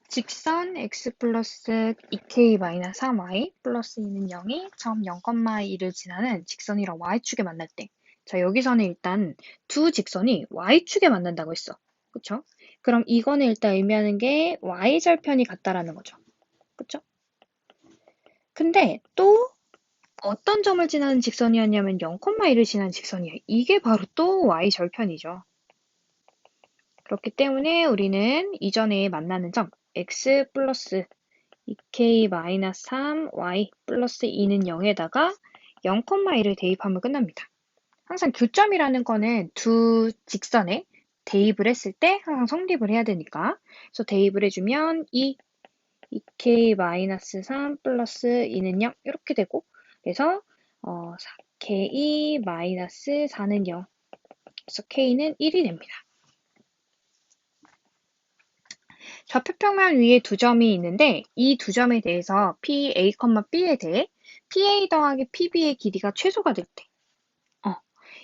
직선 x 플러스 2k-3y 플러스 2는 0이 점 0,2를 지나는 직선이랑 y축에 만날 때. 자, 여기서는 일단 두 직선이 y축에 만난다고 했어. 그쵸? 그럼 이거는 일단 의미하는 게 y절편이 같다라는 거죠. 그쵸? 근데 또 어떤 점을 지나는 직선이었냐면 0,1을 지나는 직선이야. 이게 바로 또 y절편이죠. 그렇기 때문에 우리는 이전에 만나는 점 x 플러스 2k-3y 플러스 2는 0에다가 0,1을 대입하면 끝납니다. 항상 교점이라는 거는 두 직선에 대입을 했을 때 항상 성립을 해야 되니까. 그래서 대입을 해주면 2k-3 플러스 2는 0 이렇게 되고, 그래서 4k-4는 0, 그래서 k는 1이 됩니다. 좌표평면 위에 두 점이 있는데 이 두 점에 대해서 PA, B에 대해 PA 더하기 PB의 길이가 최소가 될 때,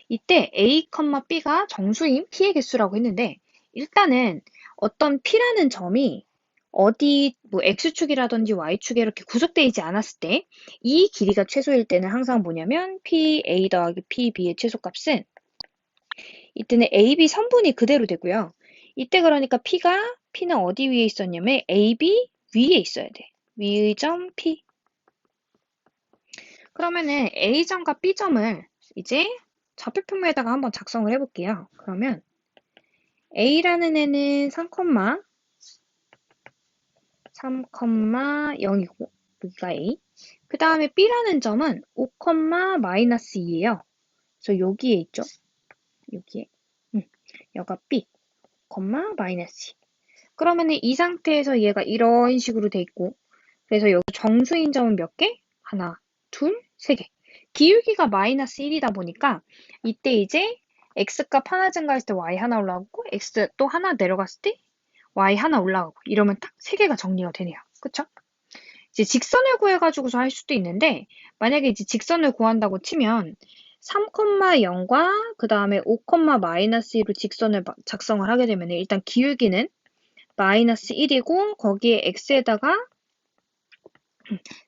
이때 A, B가 정수인 P의 개수라고 했는데 일단은 어떤 P라는 점이 어디 뭐 X축이라든지 Y축에 이렇게 구속되어 있지 않았을 때 이 길이가 최소일 때는 항상 뭐냐면 PA 더하기 PB의 최소값은 이때는 AB 선분이 그대로 되고요. 이때 그러니까 P는 어디 위에 있었냐면 AB 위에 있어야 돼. 위의 점 P. 그러면은 A점과 B점을 이제 좌표평면에다가 한번 작성을 해볼게요. 그러면 A라는 애는 3,0이고 여기가 A. 그 다음에 B라는 점은 5,-2예요. 그래서 여기에 있죠. 여기에. 여기가 B, 마이너스 2. 그러면은 이 상태에서 얘가 이런 식으로 돼 있고, 그래서 여기 정수인 점은 몇 개? 하나, 둘, 세 개. 기울기가 마이너스 1이다 보니까 이때 이제 x값 하나 증가했을 때 y 하나 올라가고 x 또 하나 내려갔을 때 y 하나 올라가고 이러면 딱 세 개가 정리가 되네요. 그쵸? 이제 직선을 구해가지고서 할 수도 있는데 만약에 이제 직선을 구한다고 치면 3,0과 그 다음에 5,-1로 직선을 작성을 하게 되면 일단 기울기는 마이너스 1이고 거기에 x에다가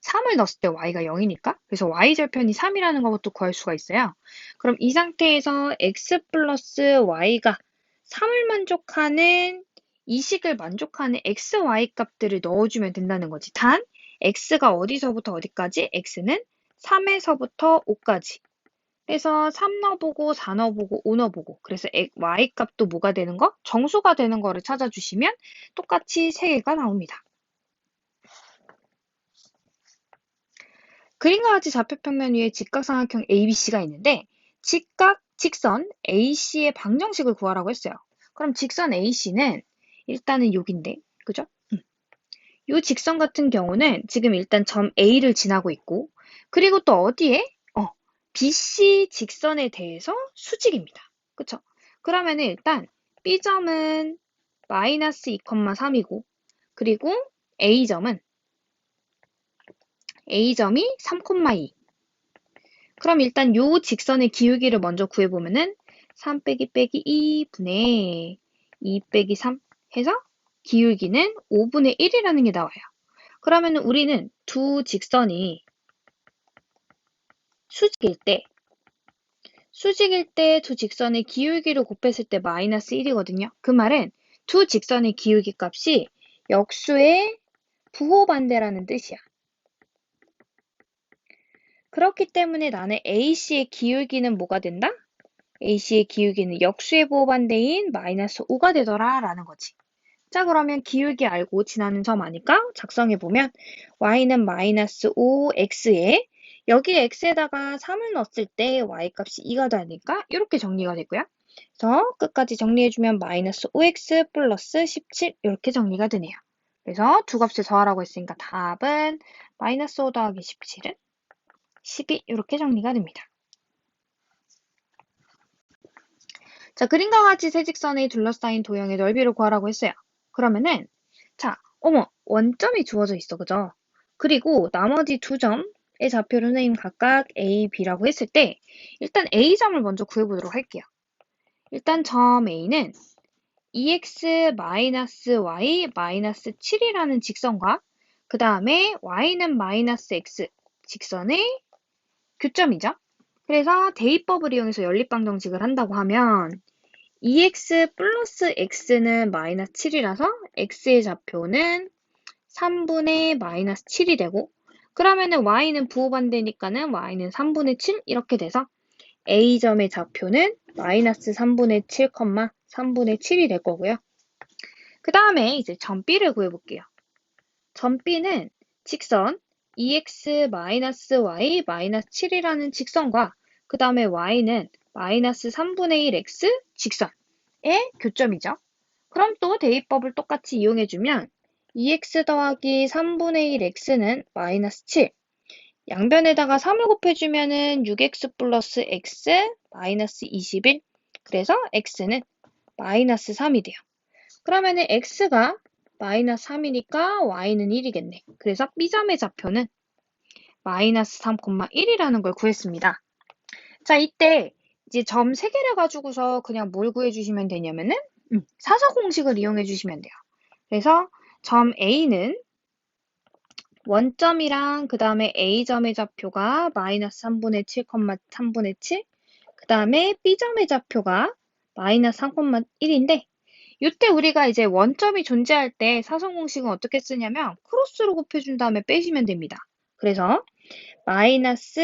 3을 넣었을 때 y가 0이니까 그래서 y절편이 3이라는 것도 구할 수가 있어요. 그럼 이 상태에서 x 플러스 y가 3을 만족하는 이 식을 만족하는 x, y 값들을 넣어주면 된다는 거지. 단 x가 어디서부터 어디까지? x는 3에서부터 5까지. 그래서 3 넣어보고 4 넣어보고 5 넣어보고 그래서 y 값도 뭐가 되는 거? 정수가 되는 거를 찾아주시면 똑같이 3개가 나옵니다. 그림과 같이 좌표평면 위에 직각삼각형 ABC가 있는데 직선 AC의 방정식을 구하라고 했어요. 그럼 직선 AC는 일단은 여긴데, 그죠? 이 직선 같은 경우는 지금 일단 점 A를 지나고 있고 그리고 또 어디에? BC 직선에 대해서 수직입니다. 그쵸? 그러면은 일단 B점은 마이너스 2,3이고 그리고 A점이 3,2. 그럼 일단 요 직선의 기울기를 먼저 구해보면은 3 빼기 2분의 2 빼기 3 해서 기울기는 5분의 1이라는 게 나와요. 그러면 우리는 두 직선이 수직일 때 두 직선의 기울기를 곱했을 때 마이너스 1이거든요. 그 말은 두 직선의 기울기 값이 역수의 부호반대라는 뜻이야. 그렇기 때문에 나는 AC의 기울기는 뭐가 된다? AC의 기울기는 역수의 부호반대인 마이너스 5가 되더라 라는 거지. 자, 그러면 기울기 알고 지나는 점 아니까 작성해보면 y는 마이너스 5x에 여기 x에다가 3을 넣었을 때 y값이 2가 되니까 이렇게 정리가 되고요. 그래서 끝까지 정리해주면 마이너스 5x 플러스 17 이렇게 정리가 되네요. 그래서 두 값을 더하라고 했으니까 답은 마이너스 5 더하기 17은 12 이렇게 정리가 됩니다. 자, 그림과 같이 세 직선에 둘러싸인 도형의 넓이를 구하라고 했어요. 그러면은 자, 원점이 주어져 있어, 그죠? 그리고 나머지 두 점의 좌표를 선생님 각각 A, B라고 했을 때 일단 A점을 먼저 구해보도록 할게요. 일단 점 A는 2x 마이너스 y 마이너스 7이라는 직선과 그 다음에 y는 마이너스 x 직선의 교점이죠. 그래서 대입법을 이용해서 연립방정식을 한다고 하면 2x 플러스 x는 마이너스 7이라서 x의 좌표는 3분의 마이너스 7이 되고 그러면은 y는 부호반대니까는 y는 3분의 7 이렇게 돼서 A점의 좌표는 마이너스 3분의 7, 3분의 7이 될 거고요. 그 다음에 이제 점 B를 구해볼게요. 점 B는 직선 2x 마이너스 y 마이너스 7이라는 직선과 그 다음에 y는 마이너스 3분의 1x 직선의 교점이죠. 그럼 또 대입법을 똑같이 이용해주면 2x 더하기 3분의 1x는 마이너스 7 양변에다가 3을 곱해주면은 6x 플러스 x 마이너스 21 그래서 x는 마이너스 3이 돼요. 그러면은 x가 마이너스 3이니까 y는 1이겠네. 그래서 B점의 좌표는 마이너스 3,1이라는 걸 구했습니다. 자, 이때 이제 점 3개를 가지고서 그냥 뭘 구해주시면 되냐면은 사서 공식을 이용해 주시면 돼요. 그래서 점 A는 원점이랑 그 다음에 A점의 좌표가 마이너스 3분의 7, 3분의 7, 그 다음에 B점의 좌표가 마이너스 3,1인데 이때 우리가 이제 원점이 존재할 때 사선 공식은 어떻게 쓰냐면 크로스로 곱해준 다음에 빼시면 됩니다. 그래서 마이너스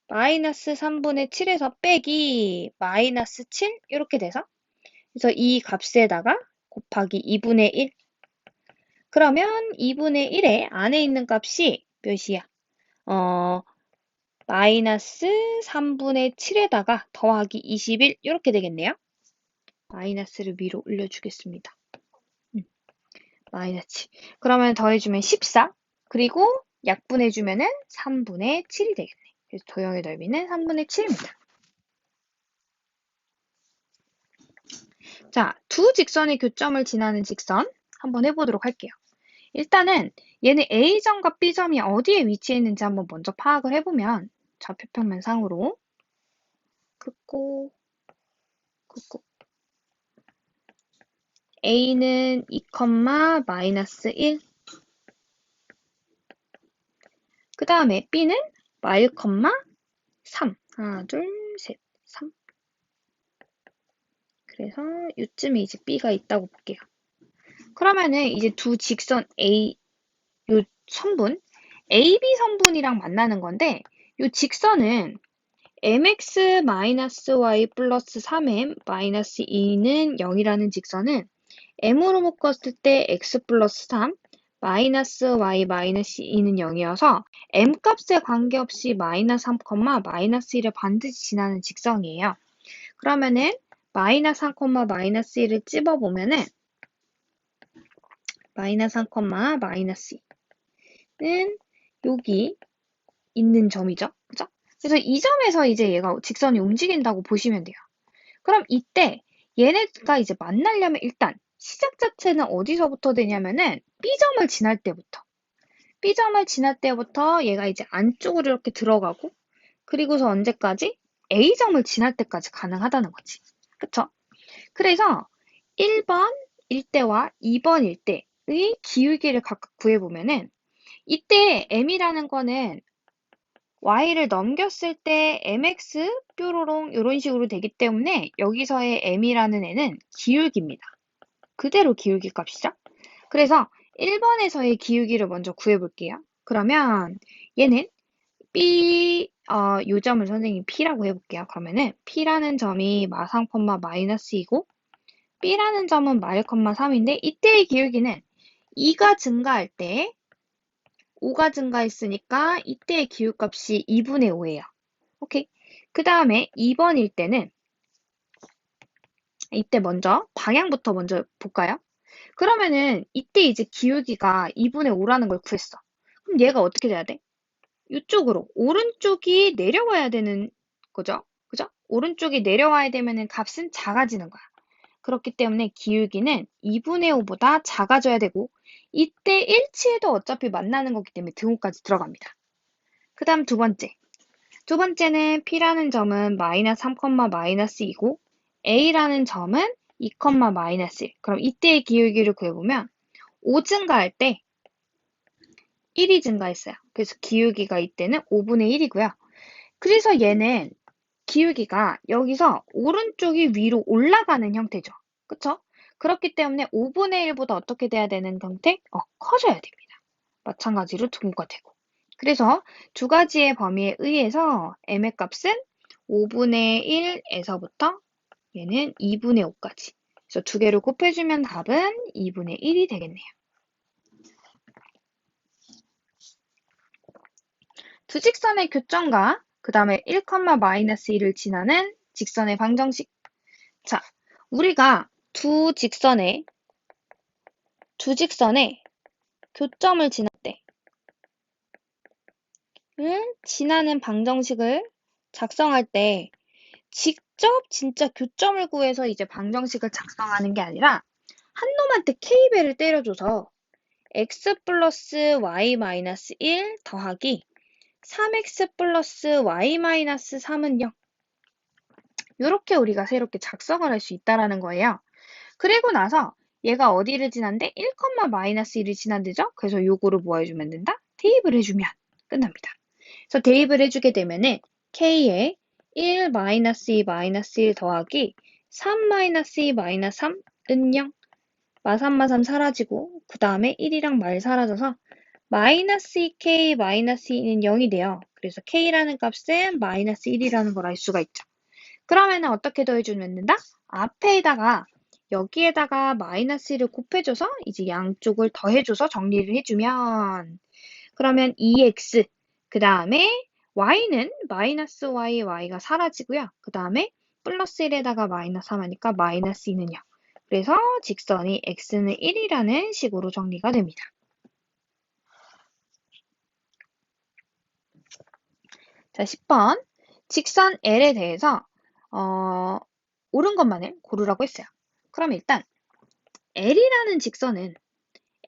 3분의 7에서 빼기 마이너스 7 이렇게 돼서 그래서 이 값에다가 곱하기 2분의 1 그러면 2분의 1에 안에 있는 값이 몇이야? 마이너스 3분의 7에다가 더하기 21 이렇게 되겠네요. 마이너스를 위로 올려주겠습니다. 마이너스 7. 그러면 더해주면 14. 그리고 약분해주면은 3분의 7이 되겠네. 그래서 도형의 넓이는 3분의 7입니다. 자, 두 직선의 교점을 지나는 직선 한번 해보도록 할게요. 일단은 얘는 A점과 B점이 어디에 위치해 있는지 한번 먼저 파악을 해보면 좌표평면상으로 긋고 A는 2, 마이너스 1 그 다음에 B는 1, 3 하나, 둘, 셋, 3 그래서 요쯤에 이제 B가 있다고 볼게요. 그러면은 이제 두 직선 A, 요 선분, AB 선분이랑 만나는 건데, 요 직선은 mx-y 플러스 3m 마이너스 2는 0이라는 직선은 m으로 묶었을 때 x 플러스 3 마이너스 y 마이너스 2는 0이어서 m 값에 관계없이 마이너스 3, 마이너스 1을 반드시 지나는 직선이에요. 그러면은 마이너스 3, 마이너스 1을 찝어보면은 마이너스 3, 마이너스 2는 여기 있는 점이죠. 그죠? 그래서 이 점에서 이제 얘가 직선이 움직인다고 보시면 돼요. 그럼 이때 얘네가 이제 만나려면 일단 시작 자체는 어디서부터 되냐면은 B점을 지날 때부터. B점을 지날 때부터 얘가 이제 안쪽으로 이렇게 들어가고 그리고서 언제까지? A점을 지날 때까지 가능하다는 거지. 그쵸? 그래서 1번 일대와 2번 일대의 기울기를 각각 구해보면은 이때 m이라는 거는 y를 넘겼을 때 mx 뾰로롱 이런 식으로 되기 때문에 여기서의 m이라는 애는 기울기입니다. 그대로 기울기 값이죠. 그래서 1번에서의 기울기를 먼저 구해볼게요. 그러면 얘는 b 요 점을 선생님이 p라고 해볼게요. 그러면은 p라는 점이 마3, 마이너스 2고 b라는 점은 마1, 3인데 이때의 기울기는 2가 증가할 때 5가 증가했으니까 이때의 기울값이 2분의 5예요. 오케이. 그 다음에 2번일 때는 이때 먼저 방향부터 먼저 볼까요? 그러면은 이때 이제 기울기가 2분의 5라는 걸 구했어. 그럼 얘가 어떻게 돼야 돼? 이쪽으로 오른쪽이 내려와야 되는 거죠. 그죠? 오른쪽이 내려와야 되면은 값은 작아지는 거야. 그렇기 때문에 기울기는 2분의 5보다 작아져야 되고 이때 일치에도 어차피 만나는 거기 때문에 등호까지 들어갑니다. 그 다음 두 번째. 두 번째는 P라는 점은 마이너스 3, 마이너스 2고 A라는 점은 2, 마이너스 1. 그럼 이때의 기울기를 구해보면 5 증가할 때 1이 증가했어요. 그래서 기울기가 이때는 5분의 1이고요. 그래서 얘는 기울기가 여기서 오른쪽이 위로 올라가는 형태죠. 그쵸? 그렇기 때문에 5분의 1보다 어떻게 돼야 되는 형태? 커져야 됩니다. 마찬가지로 등호가 되고. 그래서 두 가지의 범위에 의해서 m의 값은 5분의 1에서부터 얘는 2분의 5까지. 그래서 두 개를 곱해주면 답은 2분의 1이 되겠네요. 두 직선의 교점과 그 다음에 1, 마이너스 1을 지나는 직선의 방정식. 자, 우리가 두 직선의 교점을 지날 때 지나는 방정식을 작성할 때 직접 진짜 교점을 구해서 이제 방정식을 작성하는 게 아니라 한 놈한테 k배를 때려줘서 x 플러스 y 마이너스 1 더하기 3x 플러스 y 마이너스 3은 0. 이렇게 우리가 새롭게 작성을 할 수 있다라는 거예요. 그리고 나서 얘가 어디를 지난데? 1, 마이너스 1을 지난대죠? 그래서 요거를 뭐 해주면 된다? 대입을 해주면 끝납니다. 그래서 대입을 해주게 되면은 k에 1 마이너스 2 마이너스 1 더하기 3 마이너스 2 마이너스 3은 0. 마삼 사라지고 그 다음에 1이랑 말 사라져서 마이너스 2k 마이너스 2는 0이 돼요. 그래서 k라는 값은 마이너스 1이라는 걸 알 수가 있죠. 그러면 어떻게 더해주면 된다? 앞에다가 여기에다가 마이너스 1을 곱해줘서 이제 양쪽을 더해줘서 정리를 해주면 그러면 2x 그 다음에 y는 마이너스 y가 사라지고요. 그 다음에 플러스 1에다가 마이너스 3 하니까 마이너스 2는 0. 그래서 직선이 x는 1이라는 식으로 정리가 됩니다. 자, 10번. 직선 L에 대해서 옳은 것만을 고르라고 했어요. 그럼 일단 L이라는 직선은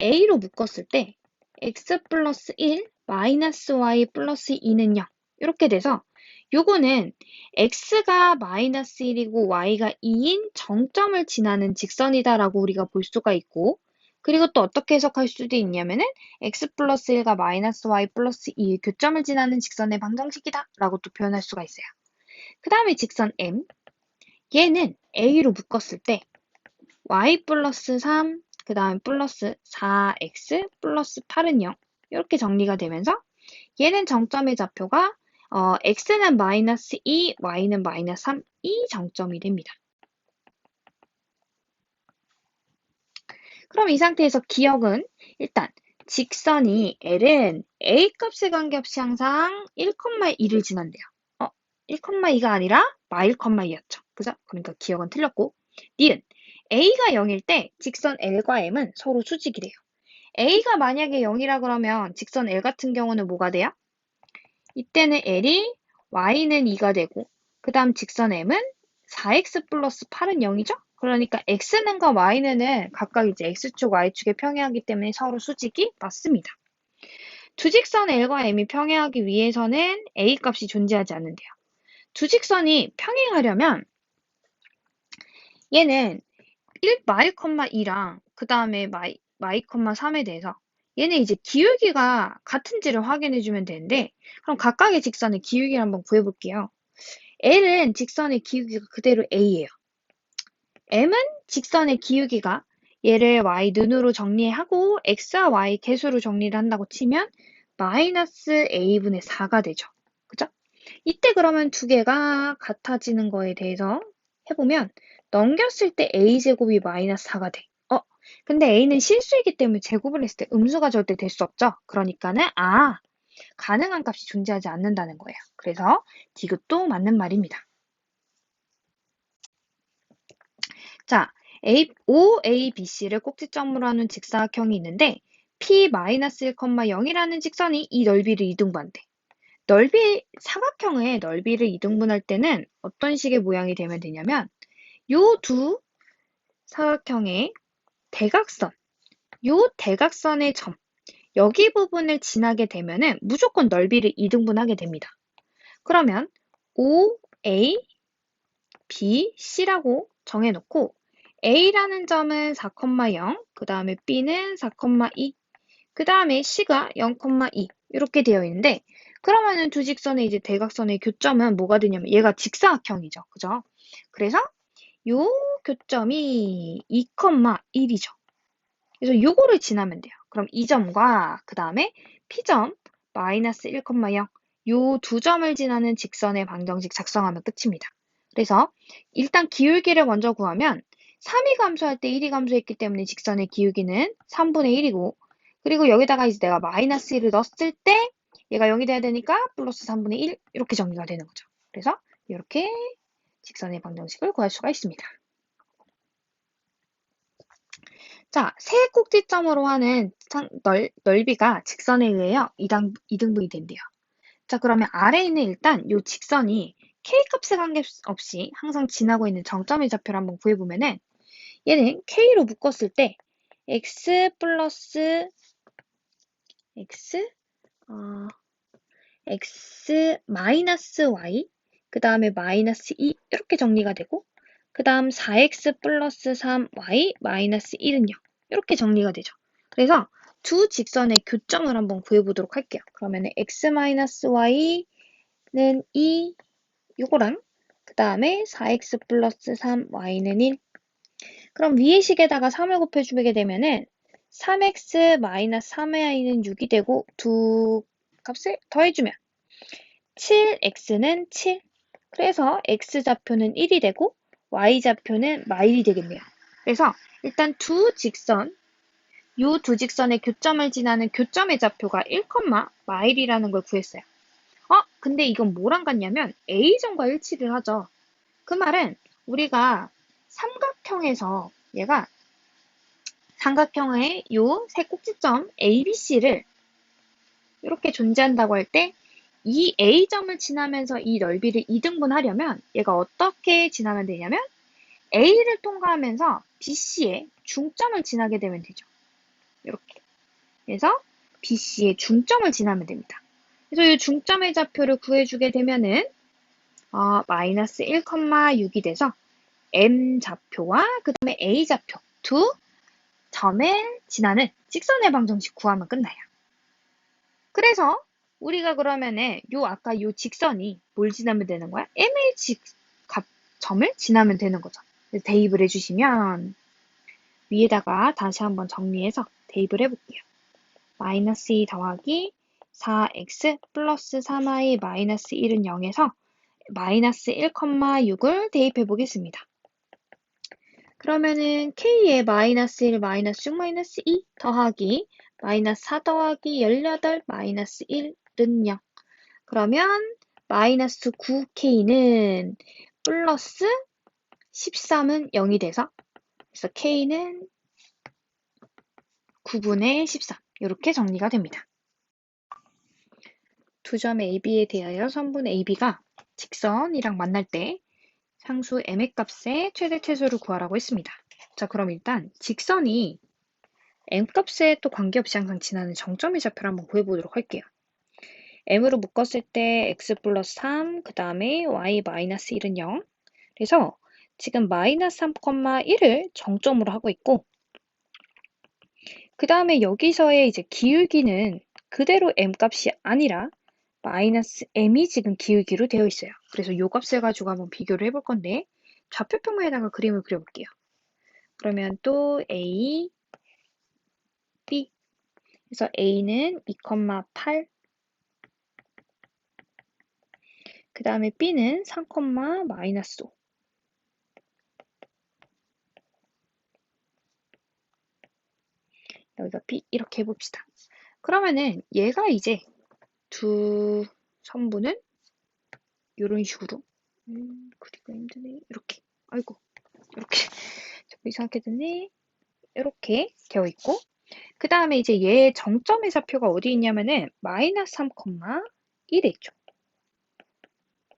A로 묶었을 때 x 플러스 1 마이너스 y 플러스 2는 0 이렇게 돼서 요거는 x가 마이너스 1이고 y가 2인 정점을 지나는 직선이다라고 우리가 볼 수가 있고 그리고 또 어떻게 해석할 수도 있냐면은 x 플러스 1과 마이너스 y 플러스 2의 교점을 지나는 직선의 방정식이다 라고 또 표현할 수가 있어요. 그 다음에 직선 M 얘는 A로 묶었을 때 y 플러스 3, 그 다음에 플러스 4x 플러스 8은 0 이렇게 정리가 되면서 얘는 정점의 좌표가 x는 마이너스 2, y는 마이너스 3, 이 정점이 됩니다. 그럼 이 상태에서 기억은 일단 직선이 L은 A 값에 관계없이 항상 1,2를 지난대요. 1,2가 아니라 -1,2였죠. 그죠? 그러니까 기억은 틀렸고 니은 A가 0일 때 직선 L과 M은 서로 수직이래요. A가 만약에 0이라 그러면 직선 L 같은 경우는 뭐가 돼요? 이때는 L이 Y는 2가 되고 그 다음 직선 M은 4x 플러스 8은 0이죠? 그러니까 X는과 Y는 각각 이제 X축, Y축에 평행하기 때문에 서로 수직이 맞습니다. 두 직선 L과 M이 평행하기 위해서는 A 값이 존재하지 않는데요. 두 직선이 평행하려면 얘는 1,2랑 그 다음에 마이,3에 대해서 얘는 이제 기울기가 같은지를 확인해주면 되는데 그럼 각각의 직선의 기울기를 한번 구해볼게요. L은 직선의 기울기가 그대로 A예요. M은 직선의 기울기가 얘를 Y 눈으로 정리하고 X와 Y 개수로 정리를 한다고 치면 마이너스 A분의 4가 되죠. 그죠? 이때 그러면 두 개가 같아지는 거에 대해서 해보면 넘겼을 때 A제곱이 마이너스 4가 돼. 근데 A는 실수이기 때문에 제곱을 했을 때 음수가 절대 될 수 없죠. 그러니까는 가능한 값이 존재하지 않는다는 거예요. 그래서 디귿도 맞는 말입니다. 자, OABC를 꼭지점으로 하는 직사각형이 있는데 P-1,0이라는 직선이 이 넓이를 이등분한대. 사각형의 넓이를 이등분할 때는 어떤 식의 모양이 되면 되냐면 요 두 사각형의 대각선, 요 대각선의 점, 여기 부분을 지나게 되면은 무조건 넓이를 이등분하게 됩니다. 그러면 OA B, C라고 정해놓고 A라는 점은 4,0, 그 다음에 B는 4,2, 그 다음에 C가 0,2 이렇게 되어 있는데 그러면은 두 직선의 이제 대각선의 교점은 뭐가 되냐면 얘가 직사각형이죠. 그죠? 그래서 요 교점이 2,1이죠. 그래서 요거를 지나면 돼요. 그럼 이 점과 그 다음에 P점 마이너스 1,0 요 두 점을 지나는 직선의 방정식 작성하면 끝입니다. 그래서 일단 기울기를 먼저 구하면 3이 감소할 때 1이 감소했기 때문에 직선의 기울기는 3분의 1이고 그리고 여기다가 이제 내가 마이너스 1을 넣었을 때 얘가 0이 돼야 되니까 플러스 3분의 1 이렇게 정리가 되는 거죠. 그래서 이렇게 직선의 방정식을 구할 수가 있습니다. 자, 세 꼭지점으로 하는 넓이가 직선에 의하여 2등분이 된대요. 자, 그러면 아래에 있는 일단 이 직선이 K값에 관계없이 항상 지나고 있는 정점의 좌표를 한번 구해보면은 얘는 K로 묶었을 때 X 플러스 X, X 마이너스 Y, 그 다음에 마이너스 2 이렇게 정리가 되고 그 다음 4X 플러스 3Y 마이너스 1은 0 이렇게 정리가 되죠. 그래서 두 직선의 교점을 한번 구해보도록 할게요. 그러면 X 마이너스 Y는 2, 요거랑 그 다음에 4X 플러스 3Y는 1. 그럼 위의 식에다가 3을 곱해주게 되면은 3X 마이너스 3Y는 6이 되고 두 값을 더해주면 7x는 7. 그래서 x좌표는 1이 되고 y좌표는 마일이 되겠네요. 그래서 일단 요 두 직선의 교점을 지나는 교점의 좌표가 1, 마일이라는 걸 구했어요. 근데 이건 뭐랑 같냐면 a점과 일치를 하죠. 그 말은 우리가 삼각형에서 얘가 삼각형의 요 세 꼭지점 ABC를 이렇게 존재한다고 할 때 이 A점을 지나면서 이 넓이를 2등분하려면 얘가 어떻게 지나면 되냐면 A를 통과하면서 BC의 중점을 지나게 되면 되죠. 이렇게. 그래서 BC의 중점을 지나면 됩니다. 그래서 이 중점의 좌표를 구해주게 되면은 마이너스 1,6이 돼서 M 좌표와 그 다음에 A 좌표 두 점을 지나는 직선의 방정식 구하면 끝나요. 그래서 우리가 그러면은 아까 요 직선이 뭘 지나면 되는 거야? M의 점을 지나면 되는 거죠. 그래서 대입을 해주시면 위에다가 다시 한번 정리해서 대입을 해볼게요. 마이너스 2 더하기 4x 플러스 3y 마이너스 1은 0에서 마이너스 1,6을 대입해 보겠습니다. 그러면은 k에 마이너스 1, 마이너스 6, 마이너스 2 더하기 마이너스 4 더하기 18 마이너스 1은 0. 그러면 마이너스 9k는 플러스 13은 0이 돼서 그래서 k는 9분의 13 이렇게 정리가 됩니다. 두 점 AB에 대하여 선분 AB가 직선이랑 만날 때 상수 m의 값의 최대 최소를 구하라고 했습니다. 자, 그럼 일단 직선이 m값에 또 관계없이 항상 지나는 정점의 좌표를 한번 구해보도록 할게요. m으로 묶었을 때 x 플러스 3, 그 다음에 y 마이너스 1은 0. 그래서 지금 마이너스 3,1을 정점으로 하고 있고 그 다음에 여기서의 이제 기울기는 그대로 m값이 아니라 마이너스 m이 지금 기울기로 되어 있어요. 그래서 이 값을 가지고 한번 비교를 해볼 건데 좌표평면에다가 그림을 그려볼게요. 그러면 또 a, b 그래서 a는 2,8 그 다음에 b는 3, 마이너스 5 여기가 b 이렇게 해봅시다. 그러면은 얘가 이제 두 선분은 이런 식으로 그리기가 힘드네. 이렇게 아이고 이렇게 자꾸 이상하게 되네. 이렇게 되어 있고 그 다음에 이제 얘의 정점의 좌표가 어디 있냐면은 마이너스 3,1에 있죠.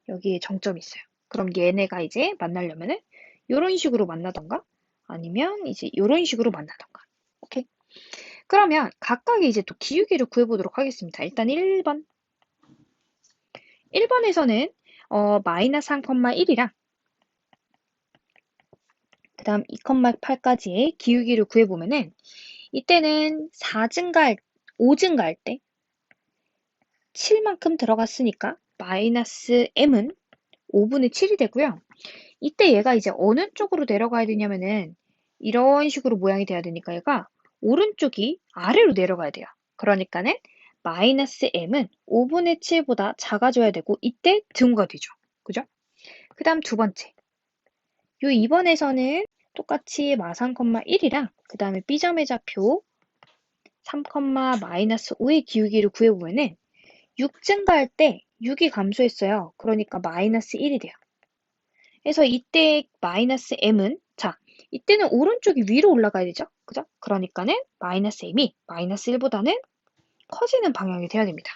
여기에 정점이 있어요. 그럼 얘네가 이제 만나려면은 이런 식으로 만나던가 아니면 이제 이런 식으로 만나던가. 오케이. 그러면 각각의 이제 또 기울기를 구해보도록 하겠습니다. 일단 1번. 1번에서는 마이너스 3,1이랑 다음 2,8까지의 기울기를 구해보면은 이때는 4 증가할, 5 증가할 때 7만큼 들어갔으니까 마이너스 m은 5분의 7이 되고요. 이때 얘가 이제 어느 쪽으로 내려가야 되냐면은 이런 식으로 모양이 돼야 되니까 얘가 오른쪽이 아래로 내려가야 돼요. 그러니까는 마이너스 m은 5분의 7보다 작아져야 되고 이때 등호가 되죠. 그죠? 그 다음 두 번째. 요 2번에서는 똑같이 마상, 1이랑 그 다음에 B점의 좌표 3, 마이너스 5의 기울기를 구해보면은 6 증가할 때 6이 감소했어요. 그러니까 마이너스 1이 돼요. 그래서 이때 마이너스 m은 자, 이때는 오른쪽이 위로 올라가야 되죠. 그죠? 그러니까는 마이너스 m이 마이너스 1보다는 커지는 방향이 돼야 됩니다.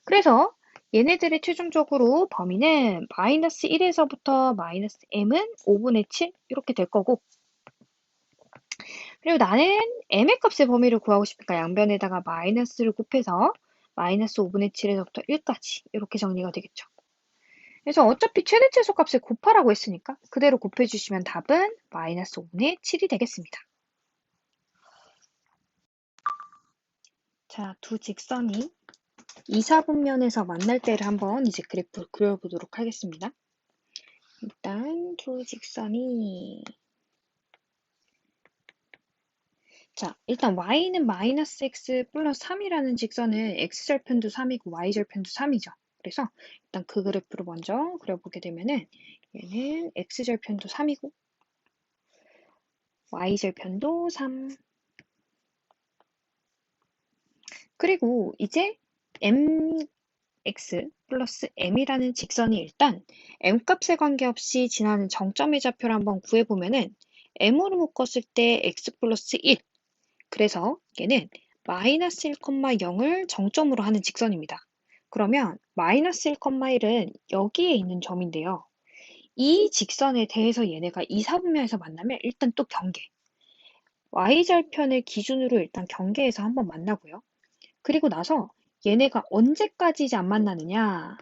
그래서 얘네들의 최종적으로 범위는 마이너스 1에서부터 마이너스 m은 5분의 7 이렇게 될 거고 그리고 나는 m의 값의 범위를 구하고 싶으니까 양변에다가 마이너스를 곱해서 마이너스 5분의 7에서부터 1까지 이렇게 정리가 되겠죠. 그래서 어차피 최대 최소 값을 곱하라고 했으니까 그대로 곱해주시면 답은 마이너스 5분의 7이 되겠습니다. 자, 두 직선이 2, 4분면에서 만날 때를 한번 이제 그래프를 그려보도록 하겠습니다. 일단 두 직선이 자, 일단 y는 마이너스 x 플러스 3이라는 직선은 x절편도 3이고 y절편도 3이죠. 그래서 일단 그 그래프를 먼저 그려보게 되면은 얘는 x절편도 3이고 y절편도 3. 그리고 이제 mx 플러스 m이라는 직선이 일단 m값에 관계없이 지나는 정점의 좌표를 한번 구해보면은 m으로 묶었을 때 x 플러스 1. 그래서 얘는 마이너스 1,0을 정점으로 하는 직선입니다. 그러면 마이너스 1,1은 여기에 있는 점인데요. 이 직선에 대해서 얘네가 2, 4분면에서 만나면 일단 또 경계. y절편을 기준으로 일단 경계에서 한번 만나고요. 그리고 나서 얘네가 언제까지 이제 안 만나느냐.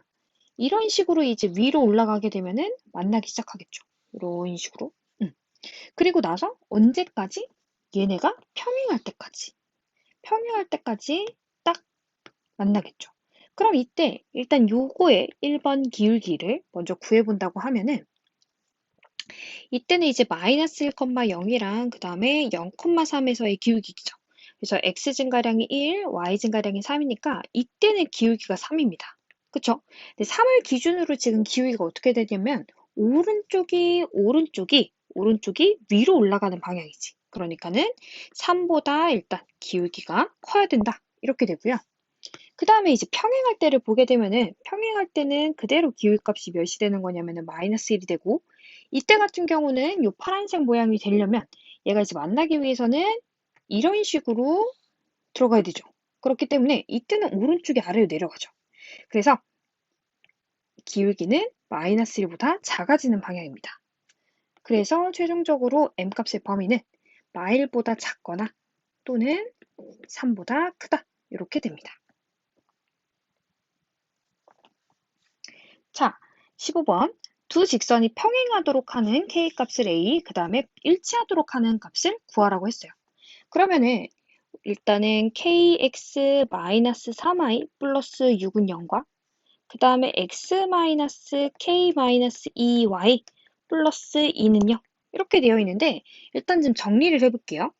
이런 식으로 이제 위로 올라가게 되면은 만나기 시작하겠죠. 이런 식으로. 그리고 나서 언제까지? 얘네가 평행할 때까지. 평행할 때까지 딱 만나겠죠. 그럼 이때 일단 요거의 1번 기울기를 먼저 구해본다고 하면은 이때는 이제 마이너스 1,0이랑 그 다음에 0,3에서의 기울기죠. 그래서 x 증가량이 1, y 증가량이 3이니까 이때는 기울기가 3입니다. 그쵸? 근데 3을 기준으로 지금 기울기가 어떻게 되냐면 오른쪽이 위로 올라가는 방향이지. 그러니까는 3보다 일단 기울기가 커야 된다. 이렇게 되고요. 그 다음에 이제 평행할 때를 보게 되면은 평행할 때는 그대로 기울값이 몇이 되는 거냐면은 마이너스 1이 되고 이때 같은 경우는 이 파란색 모양이 되려면 얘가 이제 만나기 위해서는 이런 식으로 들어가야 되죠. 그렇기 때문에 이때는 오른쪽이 아래로 내려가죠. 그래서 기울기는 마이너스 1보다 작아지는 방향입니다. 그래서 최종적으로 m값의 범위는 마일보다 작거나 또는 3보다 크다 이렇게 됩니다. 자, 15번. 두 직선이 평행하도록 하는 k값을 a, 그 다음에 일치하도록 하는 값을 구하라고 했어요. 그러면은 일단은 kx-3i 플러스 6은 0과 그 다음에 x-k-2y 플러스 2는 0 이렇게 되어 있는데 일단 좀 정리를 해볼게요.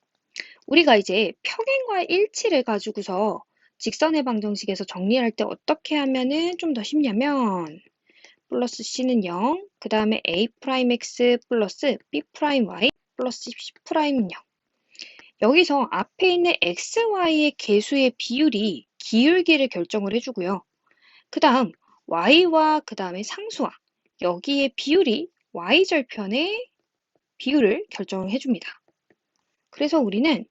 우리가 이제 평행과 일치를 가지고서 직선의 방정식에서 정리할 때 어떻게 하면은 좀 더 쉽냐면 플러스 c는 0, 그 다음에 a'x 플러스 b'y 플러스 c'는 0. 여기서 앞에 있는 xy의 개수의 비율이 기울기를 결정을 해주고요. 그 다음 y와 그 다음에 상수와 여기에 비율이 y절편의 비율을 결정을 해줍니다. 그래서 우리는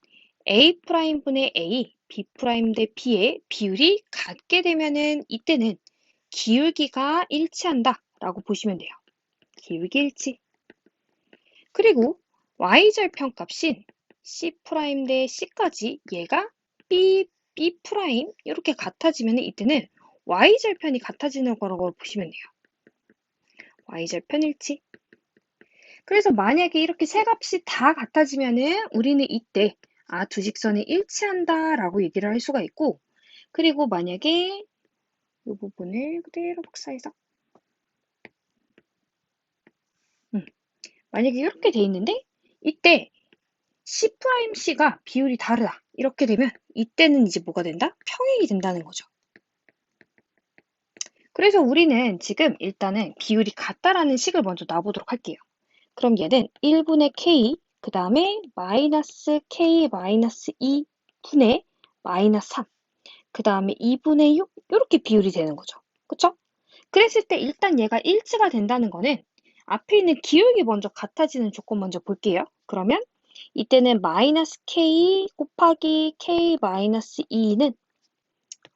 a'분의 a, b'대 b의 비율이 같게 되면은 이때는 기울기가 일치한다 라고 보시면 돼요. 기울기 일치. 그리고 y절편 값인 C' 대 C까지 얘가 B, B' 이렇게 같아지면 이때는 y절편이 같아지는 거라고 보시면 돼요. y절편 일치. 그래서 만약에 이렇게 세 값이 다 같아지면은 우리는 이때 두 직선이 일치한다라고 얘기를 할 수가 있고, 그리고 만약에 이 부분을 그대로 복사해서 만약에 이렇게 돼 있는데 이때 C'C가 비율이 다르다 이렇게 되면 이때는 이제 뭐가 된다? 평행이 된다는 거죠. 그래서 우리는 지금 일단은 비율이 같다라는 식을 먼저 놔보도록 할게요. 그럼 얘는 1분의 K, 그 다음에 마이너스 K 마이너스 2분의 마이너스 3, 그 다음에 2분의 6 이렇게 비율이 되는 거죠. 그쵸? 그랬을 때 일단 얘가 일치가 된다는 거는 앞에 있는 기울기 먼저 같아지는 조건 먼저 볼게요. 그러면 이때는 마이너스 K 곱하기 K 마이너스 2는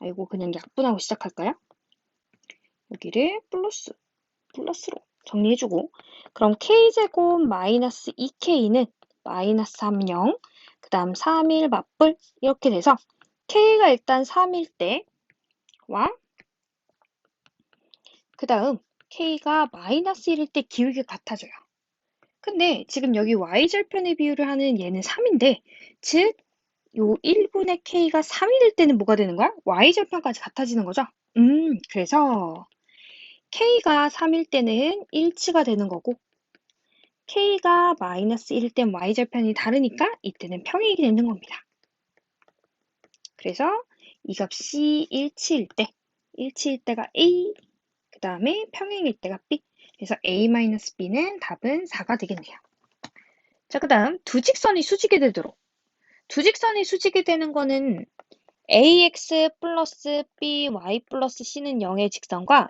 아이고 그냥 약분하고 시작할까요? 여기를 플러스로 정리해주고 그럼 K제곱 마이너스 2K는 마이너스 3, 0, 그 다음 3, 1 맞불 이렇게 돼서 K가 일단 3일 때와 그 다음 K가 마이너스 1일 때 기울기가 같아져요. 근데 지금 여기 Y절편의 비율을 하는 얘는 3인데 즉 요 1분의 K가 3일 때는 뭐가 되는 거야? Y절편까지 같아지는 거죠? 그래서 K가 3일 때는 일치가 되는 거고 K가 마이너스 1일 땐 Y절편이 다르니까 이때는 평행이 되는 겁니다. 그래서 이 값이 일치일 때가 A, 그 다음에 평행일 때가 B. 그래서 A-B는 답은 4가 되겠네요. 자, 그 다음 두 직선이 수직이 되도록. 두 직선이 수직이 되는 거는 ax 플러스 by 플러스 c는 0의 직선과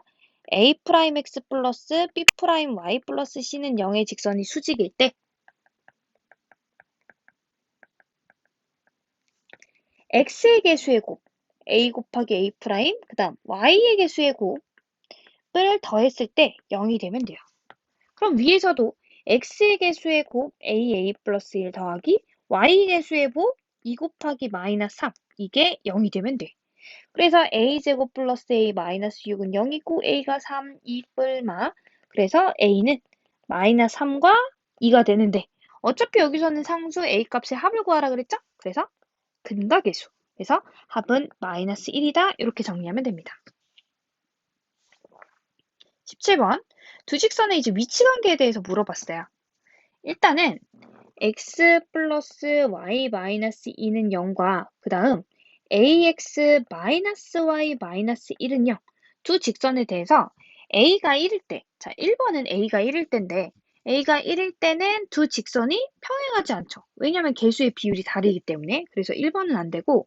a'x 플러스 b'y 플러스 c는 0의 직선이 수직일 때 x의 개수의 곱 a 곱하기 a 프라임 그 다음 y의 개수의 곱을 더했을 때 0이 되면 돼요. 그럼 위에서도 x의 개수의 곱 a 플러스 1 더하기 y의 개수의 곱 2 곱하기 마이너스 3 이게 0이 되면 돼. 그래서 a제곱 플러스 a 마이너스 6은 0이고 a가 3, 2 뿔마 그래서 a는 마이너스 3과 2가 되는데 어차피 여기서는 상수 a 값의 합을 구하라 그랬죠? 그래서 근각계수. 그래서 합은 마이너스 1이다. 이렇게 정리하면 됩니다. 17번. 두 직선의 이제 위치 관계에 대해서 물어봤어요. 일단은 x 플러스 y 마이너스 2는 0과 그 다음 ax 마이너스 y 마이너스 1은요. 두 직선에 대해서 a가 1일 때, 자 1번은 a가 1일 때인데 a가 1일 때는 두 직선이 평행하지 않죠. 왜냐면 개수의 비율이 다르기 때문에. 그래서 1번은 안 되고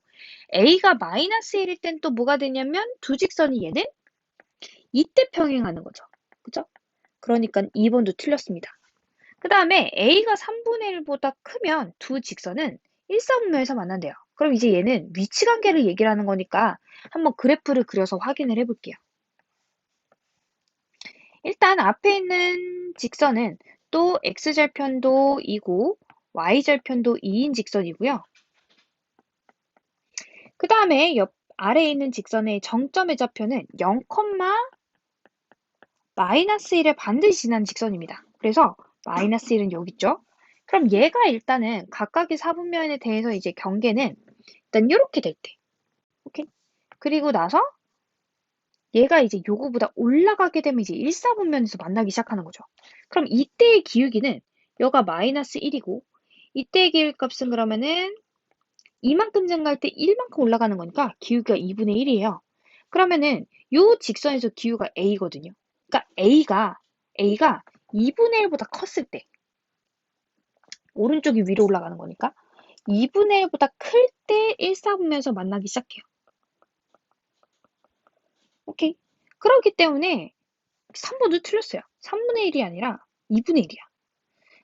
a가 마이너스 1일 땐 또 뭐가 되냐면 두 직선이 얘는 이때 평행하는 거죠. 그죠? 그러니까 2번도 틀렸습니다. 그 다음에 a가 3분의 1보다 크면 두 직선은 일사분면에서 만난대요. 그럼 이제 얘는 위치 관계를 얘기를 하는 거니까 한번 그래프를 그려서 확인을 해볼게요. 일단 앞에 있는 직선은 또 x절편도 2고 y절편도 2인 직선이고요. 그 다음에 옆 아래에 있는 직선의 정점의 좌표는 0, 마이너스 1에 반드시 지나는 직선입니다. 그래서 마이너스 1은 여기 있죠. 그럼 얘가 일단은 각각의 사분면에 대해서 이제 경계는 일단 이렇게 될 때. 오케이? 그리고 나서 얘가 이제 요거보다 올라가게 되면 이제 일사분면에서 만나기 시작하는 거죠. 그럼 이때의 기울기는 여가 마이너스 1이고 이때의 기울값은 그러면은 이만큼 증가할 때 1만큼 올라가는 거니까 기울기가 2분의 1이에요. 그러면은 요 직선에서 기울기가 A거든요. 그러니까 A가 2분의 1보다 컸을 때 오른쪽이 위로 올라가는 거니까 2분의 1보다 클 때 1사분면에서 만나기 시작해요. 오케이. 그렇기 때문에 3번도 틀렸어요. 3분의 1이 아니라 2분의 1이야.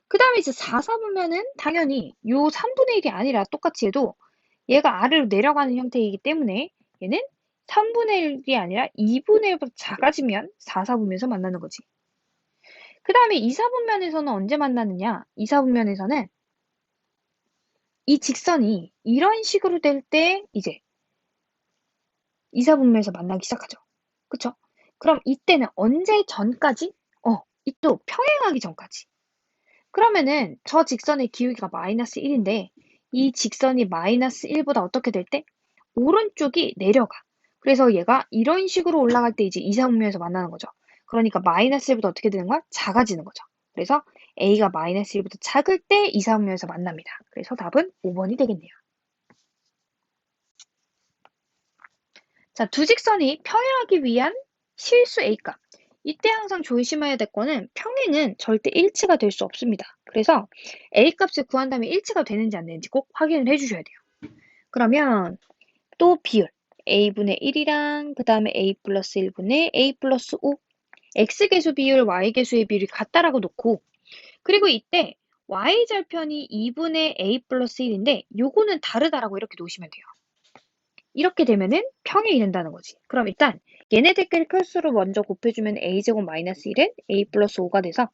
그 다음에 이제 4사분면은 당연히 요 3분의 1이 아니라 똑같이 해도 얘가 아래로 내려가는 형태이기 때문에 얘는 3분의 1이 아니라 2분의 1보다 작아지면 4사분면에서 만나는 거지. 그 다음에 2사분면에서는 언제 만나느냐? 2사분면에서는 이 직선이 이런 식으로 될 때 이제 2사분면에서 만나기 시작하죠. 그쵸? 그럼 이때는 언제 전까지? 이또 평행하기 전까지. 그러면은 저 직선의 기울기가 마이너스 1인데 이 직선이 마이너스 1보다 어떻게 될 때? 오른쪽이 내려가. 그래서 얘가 이런 식으로 올라갈 때 이제 이사분면에서 만나는 거죠. 그러니까 마이너스 1보다 어떻게 되는 거야? 작아지는 거죠. 그래서 A가 마이너스 1보다 작을 때 이사분면에서 만납니다. 그래서 답은 5번이 되겠네요. 자, 두 직선이 평행하기 위한 실수 A값. 이때 항상 조심해야 될 거는 평행은 절대 일치가 될 수 없습니다. 그래서 A값을 구한 다음에 일치가 되는지 안 되는지 꼭 확인을 해주셔야 돼요. 그러면 또 비율. A분의 1이랑 그 다음에 A 플러스 1분의 A 플러스 5. X계수 비율, Y계수의 비율이 같다라고 놓고 그리고 이때 Y절편이 2분의 A 플러스 1인데 요거는 다르다라고 이렇게 놓으시면 돼요. 이렇게 되면은 평행이 된다는 거지. 그럼 일단 얘네들끼리 클수로 먼저 곱해주면 a제곱 마이너스 1은 a 플러스 5가 돼서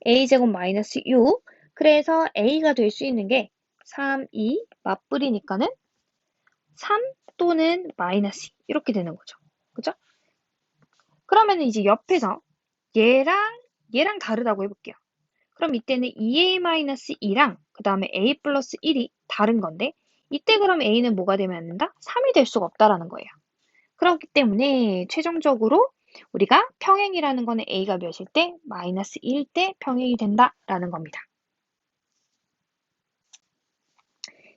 a제곱 마이너스 6. 그래서 a가 될 수 있는 게 3, 2 맞불이니까는 3 또는 마이너스 2 이렇게 되는 거죠. 그죠? 그러면 이제 옆에서 얘랑 다르다고 해볼게요. 그럼 이때는 2a-2랑 그 다음에 a 플러스 1이 다른 건데 이때 그럼 a는 뭐가 되면 안 된다? 3이 될 수가 없다라는 거예요. 그렇기 때문에 최종적으로 우리가 평행이라는 거는 a가 몇일 때? 마이너스 1일 때 평행이 된다라는 겁니다.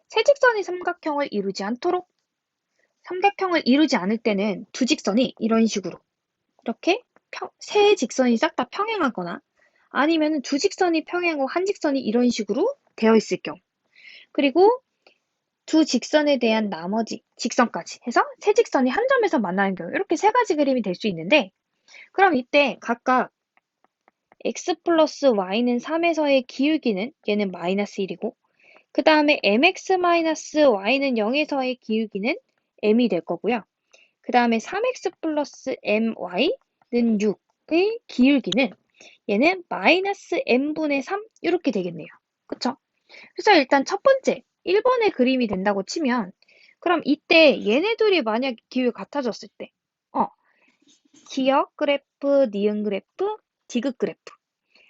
세직선이 삼각형을 이루지 않도록 삼각형을 이루지 않을 때는 두 직선이 이런 식으로 이렇게 세 직선이 싹 다 평행하거나 아니면 두 직선이 평행하고 한 직선이 이런 식으로 되어 있을 경우 그리고 두 직선에 대한 나머지 직선까지 해서 세 직선이 한 점에서 만나는 경우 이렇게 세 가지 그림이 될 수 있는데 그럼 이때 각각 x 플러스 y는 3에서의 기울기는 얘는 마이너스 1이고 그 다음에 mx 마이너스 y는 0에서의 기울기는 m이 될 거고요. 그 다음에 3x 플러스 my는 6의 기울기는 얘는 마이너스 m분의 3 이렇게 되겠네요. 그쵸? 그래서 일단 첫 번째 1번의 그림이 된다고 치면 그럼 이때 얘네 둘이 만약 기울기 같아졌을 때 기역 그래프, 니은 그래프, 디귿 그래프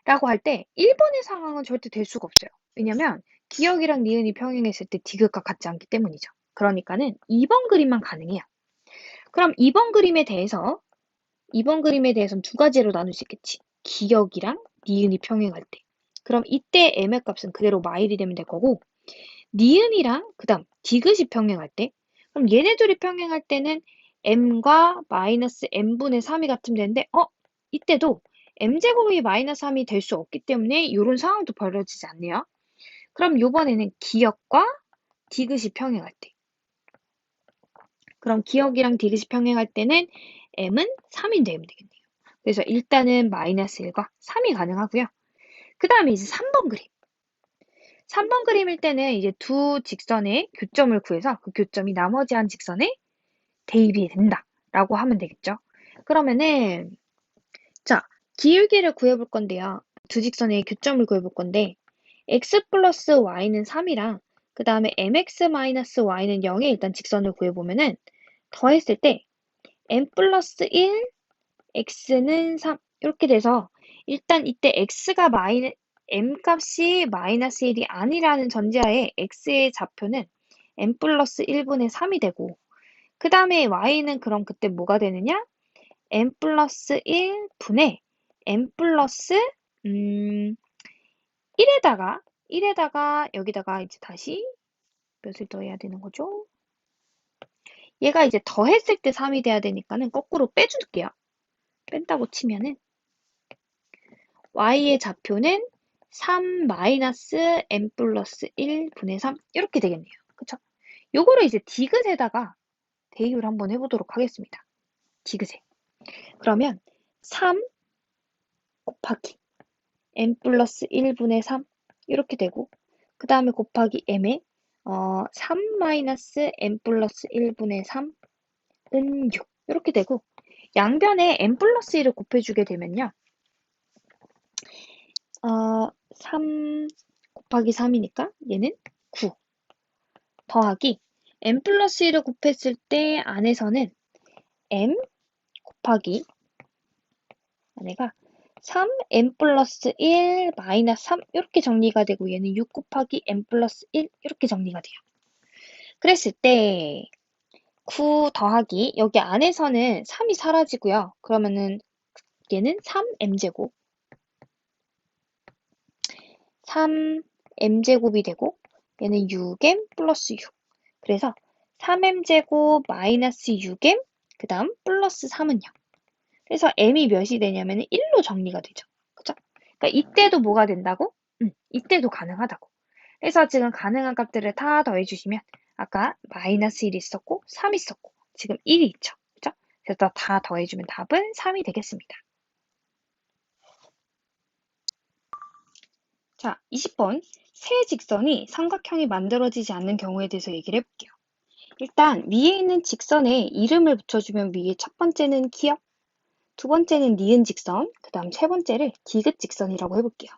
라고 할 때 1번의 상황은 절대 될 수가 없어요. 왜냐면 기역이랑 니은이 평행했을 때 디귿과 같지 않기 때문이죠. 그러니까는 2번 그림만 가능해요. 그럼 2번 그림에 대해서는 두 가지로 나눌 수 있겠지. 기역이랑 니은이 평행할 때. 그럼 이때 m의 값은 그대로 마일이 되면 될 거고 니은이랑 그 다음 디귿이 평행할 때 그럼 얘네 둘이 평행할 때는 m과 마이너스 m분의 3이 같으면 되는데 이때도 m제곱이 마이너스 3이 될 수 없기 때문에 이런 상황도 벌어지지 않네요. 그럼 이번에는 기역과 디귿이 평행할 때 그럼 기역이랑 디귿이 평행할 때는 m은 3이 되면 되겠네요. 그래서 일단은 마이너스 1과 3이 가능하고요. 그 다음에 이제 3번 그림. 3번 그림일 때는 이제 두 직선의 교점을 구해서 그 교점이 나머지 한 직선에 대입이 된다라고 하면 되겠죠. 그러면은 자, 기울기를 구해볼 건데요. 두 직선의 교점을 구해볼 건데 x 플러스 y는 3이랑 그 다음에 mx 마이너스 y는 0의 일단 직선을 구해보면은 더했을 때 m 플러스 1, x는 3 이렇게 돼서 일단 이때 m 값이 마이너스 1이 아니라는 전제하에 x의 좌표는 m 플러스 1분의 3이 되고 그 다음에 y는 그럼 그때 뭐가 되느냐? m 플러스 1분의 m 플러스 1에다가 여기다가 이제 다시 몇을 더해야 되는 거죠? 얘가 이제 더했을 때 3이 돼야 되니까는 거꾸로 빼줄게요. 뺀다고 치면은 y의 좌표는 3 마이너스 m 플러스 1분의 3 이렇게 되겠네요. 그쵸? 요거를 이제 디귿에다가 대입을 한번 해보도록 하겠습니다. 디귿에. 그러면 3 곱하기 m 플러스 1분의 3 이렇게 되고 그 다음에 곱하기 m에 3 마이너스 m 플러스 1분의 3은 6 이렇게 되고 양변에 m 플러스 1을 곱해주게 되면요. 3 곱하기 3이니까 얘는 9 더하기 m 플러스 1을 곱했을 때 안에서는 m 곱하기 안에가 3, n 플러스 1, 마이너스 3 이렇게 정리가 되고 얘는 6 곱하기 n 플러스 1 이렇게 정리가 돼요. 그랬을 때 9 더하기 여기 안에서는 3이 사라지고요. 그러면은 얘는 3m제곱 3m제곱이 되고 얘는 6m 플러스 6. 그래서 3m제곱 마이너스 6m 그 다음 플러스 3은요. 그래서 m이 몇이 되냐면 1로 정리가 되죠. 그죠? 그러니까 이때도 뭐가 된다고? 이때도 가능하다고. 그래서 지금 가능한 값들을 다 더해주시면 아까 마이너스 1이 있었고 3이 있었고 지금 1이 있죠. 그죠? 그래서 다 더해주면 답은 3이 되겠습니다. 자, 20번. 세 직선이 삼각형이 만들어지지 않는 경우에 대해서 얘기를 해볼게요. 일단 위에 있는 직선에 이름을 붙여주면 위에 첫 번째는 기역, 두 번째는 니은 직선, 그 다음 세 번째를 디귿 직선이라고 해볼게요.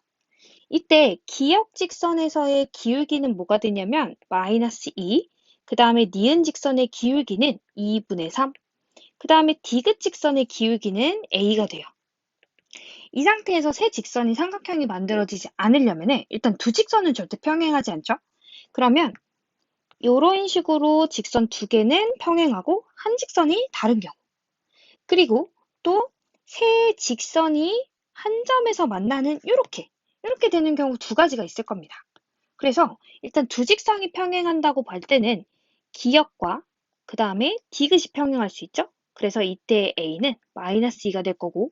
이때 기역 직선에서의 기울기는 뭐가 되냐면 마이너스 2, 그 다음에 니은 직선의 기울기는 2분의 3, 그 다음에 디귿 직선의 기울기는 a가 돼요. 이 상태에서 세 직선이 삼각형이 만들어지지 않으려면 일단 두 직선은 절대 평행하지 않죠? 그러면 이런 식으로 직선 두 개는 평행하고 한 직선이 다른 경우. 그리고 또 세 직선이 한 점에서 만나는 이렇게 되는 경우 두 가지가 있을 겁니다. 그래서 일단 두 직선이 평행한다고 볼 때는 기역과 그 다음에 디귿이 평행할 수 있죠? 그래서 이때 a는 마이너스 2가 될 거고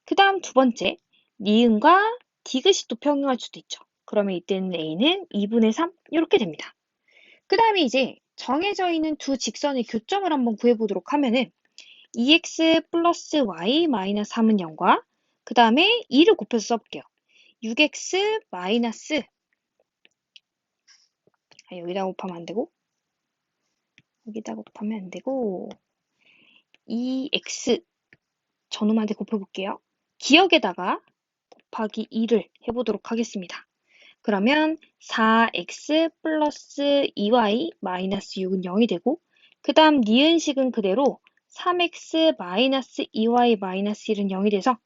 그 다음 두 번째 니은과 디귿이 또 평행할 수도 있죠. 그러면 이때는 a는 2분의 3 이렇게 됩니다. 그 다음에 이제 정해져 있는 두 직선의 교점을 한번 구해보도록 하면은 2x 플러스 y 마이너스 3은 0과 그 다음에 2를 곱해서 써볼게요. 6x 마이너스 여기다 곱하면 안 되고 여기다 곱하면 안 되고 2x 저놈한테 곱해볼게요. 기역에다가 곱하기 2를 해보도록 하겠습니다. 그러면 4x 플러스 2y 마이너스 6은 0이 되고 그 다음 니은식은 그대로 3x 마이너스 2y 마이너스 1은 0이 돼서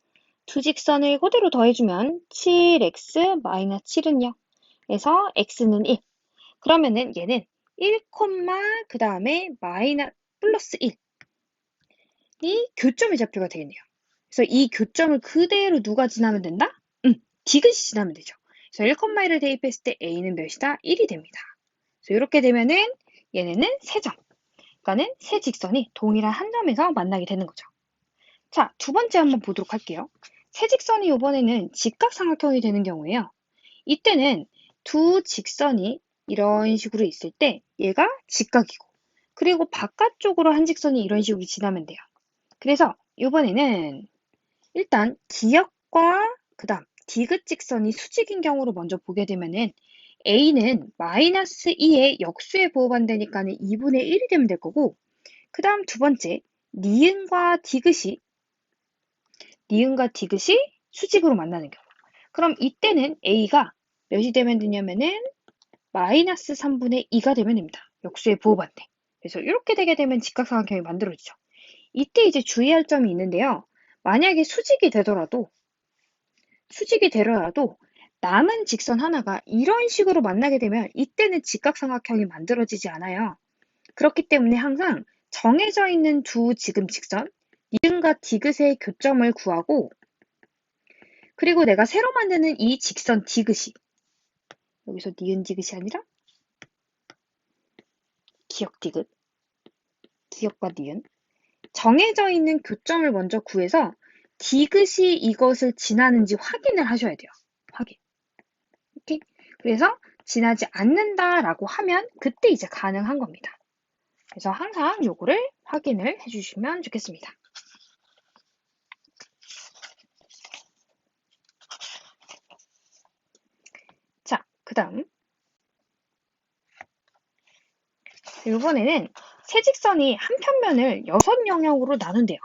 두 직선을 그대로 더해주면 7x 마이너스 7은 0. 그래서 x는 1. 그러면은 얘는 1, 그 다음에 마이너스 플러스 1이 교점의 좌표가 되겠네요. 그래서 이 교점을 그대로 누가 지나면 된다? 디귿이 지나면 되죠. 그래서 1,1을 대입했을 때 a는 몇이다? 1이 됩니다. 그래서 이렇게 되면은 얘네는 세 점. 그러니까는 세 직선이 동일한 한 점에서 만나게 되는 거죠. 자, 두 번째 한번 보도록 할게요. 세 직선이 이번에는 직각삼각형이 되는 경우에요. 이때는 두 직선이 이런 식으로 있을 때 얘가 직각이고 그리고 바깥쪽으로 한 직선이 이런 식으로 지나면 돼요. 그래서 이번에는 일단 기역과 그 다음 디귿 직선이 수직인 경우로 먼저 보게 되면은 a는 마이너스 2의 역수에 부호반되니까는 2분의 1이 되면 될 거고 그 다음 두 번째 니은과 디귿이 수직으로 만나는 경우. 그럼 이때는 a가 몇이 되면 되냐면은 마이너스 3분의 2가 되면 됩니다. 역수의 부호반대. 그래서 이렇게 되게 되면 직각삼각형이 만들어지죠. 이때 이제 주의할 점이 있는데요. 만약에 수직이 되더라도 남은 직선 하나가 이런 식으로 만나게 되면 이때는 직각삼각형이 만들어지지 않아요. 그렇기 때문에 항상 정해져 있는 두 지금 직선, 니은과 디귿의 교점을 구하고 그리고 내가 새로 만드는 이 직선 디귿이 여기서 니은 디귿이 아니라 기역 디귿, 기역과 니은 정해져 있는 교점을 먼저 구해서 디귿이 이것을 지나는지 확인을 하셔야 돼요. 확인. 오케이? 그래서 지나지 않는다라고 하면 그때 이제 가능한 겁니다. 그래서 항상 요거를 확인을 해주시면 좋겠습니다. 자, 그 다음 이번에는 세 직선이 한 편면을 6영역으로 나눈대요.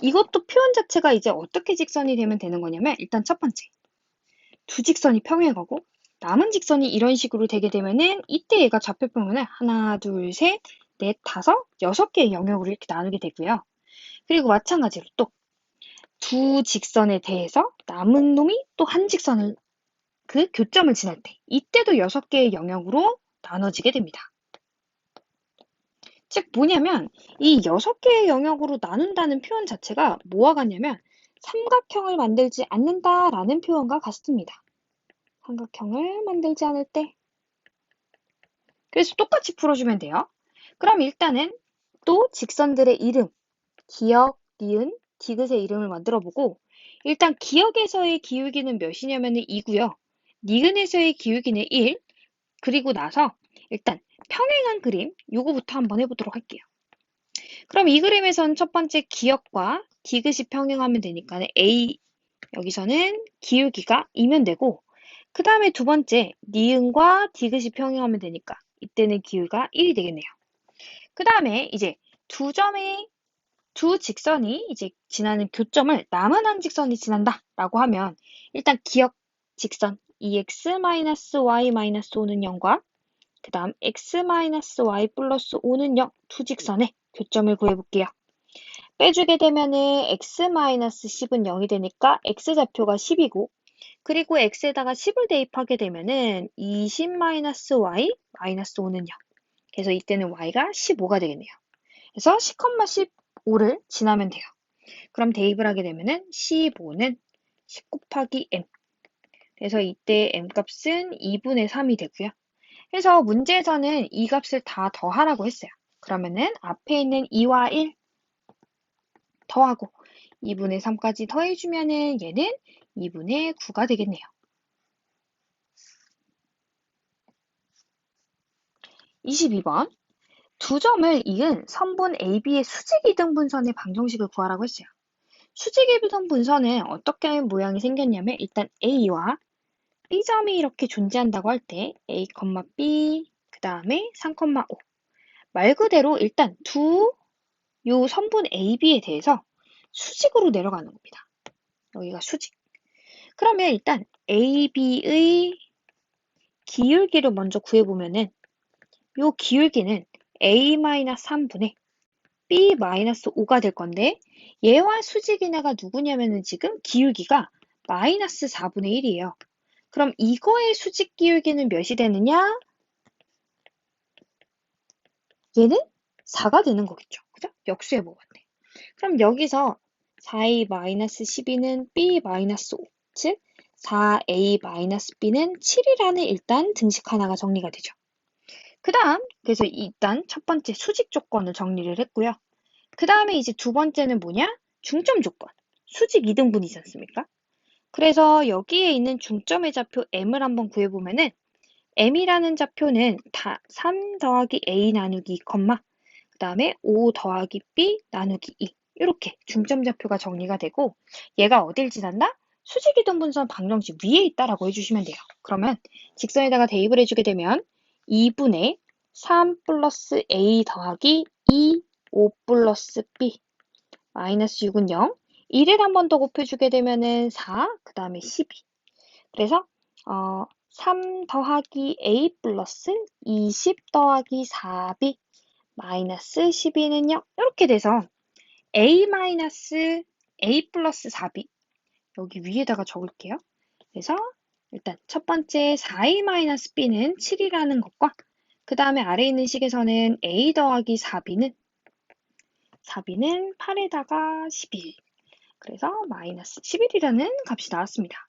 이것도 표현 자체가 이제 어떻게 직선이 되면 되는 거냐면 일단 첫 번째 두 직선이 평행하고 남은 직선이 이런 식으로 되게 되면은 이때 얘가 좌표평면을 하나, 둘, 셋, 넷, 다섯, 6개의 영역으로 이렇게 나누게 되고요. 그리고 마찬가지로 또 두 직선에 대해서 남은 놈이 또 한 직선을 그 교점을 지날 때 이때도 6개의 영역으로 나눠지게 됩니다. 즉 뭐냐면 이 6개의 영역으로 나눈다는 표현 자체가 뭐와 같냐면 삼각형을 만들지 않는다라는 표현과 같습니다. 삼각형을 만들지 않을 때. 그래서 똑같이 풀어주면 돼요. 그럼 일단은 또 직선들의 이름, 기역, 니은, 디귿의 이름을 만들어보고 일단 기역에서의 기울기는 몇이냐면 2고요. 니은에서의 기울기는 1, 그리고 나서 일단 평행한 그림, 요거부터 한번 해보도록 할게요. 그럼 이 그림에선 첫 번째 기역과 디귿이 평행하면 되니까 A, 여기서는 기울기가 2면 되고 그 다음에 두 번째 니은과 디귿이 평행하면 되니까 이때는 기울기가 1이 되겠네요. 그 다음에 이제 두 직선이 이제 지나는 교점을 남은 한 직선이 지난다라고 하면 일단 기역 직선 EX-Y-5는 0과 그 다음 X-Y 플러스 5는 0 두 직선의 교점을 구해볼게요. 빼주게 되면은 X-10은 0이 되니까 X좌표가 10이고 그리고 X에다가 10을 대입하게 되면은 20-Y-5는 0. 그래서 이때는 Y가 15가 되겠네요. 그래서 10,15를 지나면 돼요. 그럼 대입을 하게 되면은 15는 10 곱하기 M. 그래서 이때 M 값은 2분의 3이 되고요. 그래서 문제에서는 이 값을 다 더하라고 했어요. 그러면은 앞에 있는 2와 1 더하고 2분의 3까지 더해주면은 얘는 2분의 9가 되겠네요. 22번. 두 점을 이은 선분 AB의 수직이등분선의 방정식을 구하라고 했어요. 수직이등분선은 어떻게 모양이 생겼냐면 일단 A와 B점이 이렇게 존재한다고 할 때 A, B, 그 다음에 3,5. 말 그대로 일단 요 선분 AB에 대해서 수직으로 내려가는 겁니다. 여기가 수직. 그러면 일단 AB의 기울기를 먼저 구해보면은 요 기울기는 A-3분의 B-5가 될 건데 얘와 수직인하가 누구냐면은 지금 기울기가 마이너스 4분의 1이에요. 그럼 이거의 수직 기울기는 몇이 되느냐? 얘는 4가 되는 거겠죠. 그죠? 역수해 먹었네. 그럼 여기서 4a-12는 b-5, 즉 4a-b는 7이라는 일단 등식 하나가 정리가 되죠. 그 다음, 그래서 일단 첫 번째 수직 조건을 정리를 했고요. 그 다음에 이제 두 번째는 뭐냐? 중점 조건. 수직 2등분이지 않습니까? 그래서 여기에 있는 중점의 좌표 m을 한번 구해보면은 m이라는 좌표는 다 3 더하기 a 나누기 2, 그 다음에 5 더하기 b 나누기 2 이렇게 중점 좌표가 정리가 되고 얘가 어딜 지난다? 수직이동분선 방정식 위에 있다라고 해주시면 돼요. 그러면 직선에다가 대입을 해주게 되면 2분의 3 플러스 a 더하기 2, 5 플러스 b 마이너스 6은 0. 1을 한 번 더 곱해주게 되면은 4, 그 다음에 12. 그래서 3 더하기 a 플러스 20 더하기 4b 마이너스 12는 0. 이렇게 돼서 a 마이너스 a 플러스 4b 여기 위에다가 적을게요. 그래서 일단 첫 번째 4a 마이너스 b는 7이라는 것과 그 다음에 아래에 있는 식에서는 a 더하기 4b는 8에다가 11. 그래서 마이너스 11이라는 값이 나왔습니다.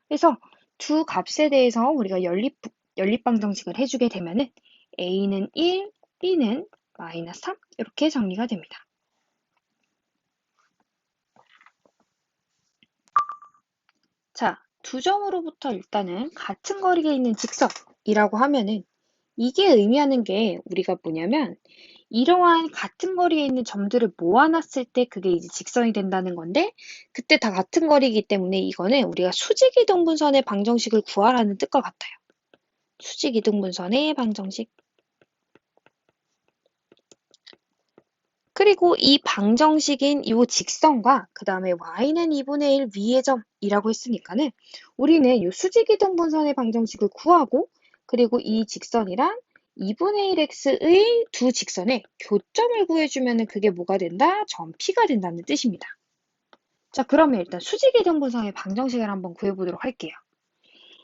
그래서 두 값에 대해서 우리가 연립방정식을 해주게 되면은 a는 1, b는 마이너스 3 이렇게 정리가 됩니다. 자, 두 점으로부터 일단은 같은 거리에 있는 직선이라고 하면은 이게 의미하는 게 우리가 뭐냐면 이러한 같은 거리에 있는 점들을 모아놨을 때 그게 이제 직선이 된다는 건데 그때 다 같은 거리이기 때문에 이거는 우리가 수직이동분선의 방정식을 구하라는 뜻과 같아요. 수직이동분선의 방정식. 그리고 이 방정식인 이 직선과 그 다음에 y는 2분의 1 위의 점이라고 했으니까는 우리는 이 수직이동분선의 방정식을 구하고 그리고 이 직선이랑 2분의 1x의 두 직선의 교점을 구해주면 그게 뭐가 된다? 점 P가 된다는 뜻입니다. 자, 그러면 일단 수직이등분선의 방정식을 한번 구해보도록 할게요.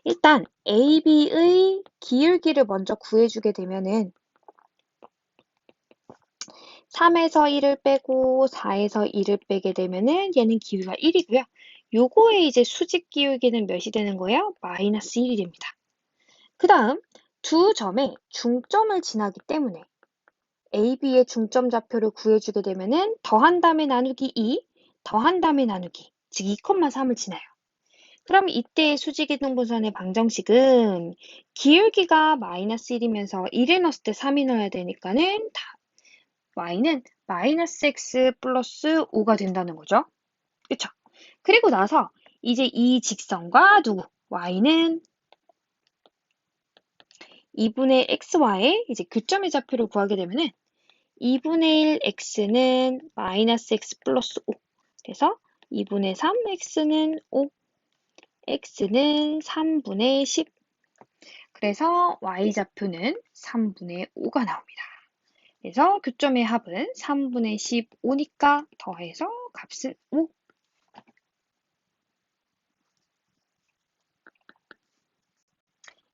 일단 AB의 기울기를 먼저 구해주게 되면은 3에서 1을 빼고 4에서 1을 빼게 되면은 얘는 기울기가 1이고요. 요거의 이제 수직 기울기는 몇이 되는 거예요? 마이너스 1이 됩니다. 그 다음 두 점에 중점을 지나기 때문에 AB의 중점 좌표를 구해주게 되면은 더한 다음에 나누기 2, 더한 다음에 나누기, 즉 2,3을 지나요. 그럼 이때의 수직이등분선의 방정식은 기울기가 마이너스 1이면서 1을 넣었을 때 3이 넣어야 되니까는 y는 마이너스 x 플러스 5가 된다는 거죠. 그쵸? 그리고 나서 이제 이 직선과 누구? y는 2분의 xy의 이제 교점의 좌표를 구하게 되면은 2분의 1 x는 마이너스 x 플러스 5. 그래서 2분의 3 x는 5. x는 3분의 10. 그래서 y좌표는 3분의 5가 나옵니다. 그래서 교점의 합은 3분의 15니까 더해서 값은 5.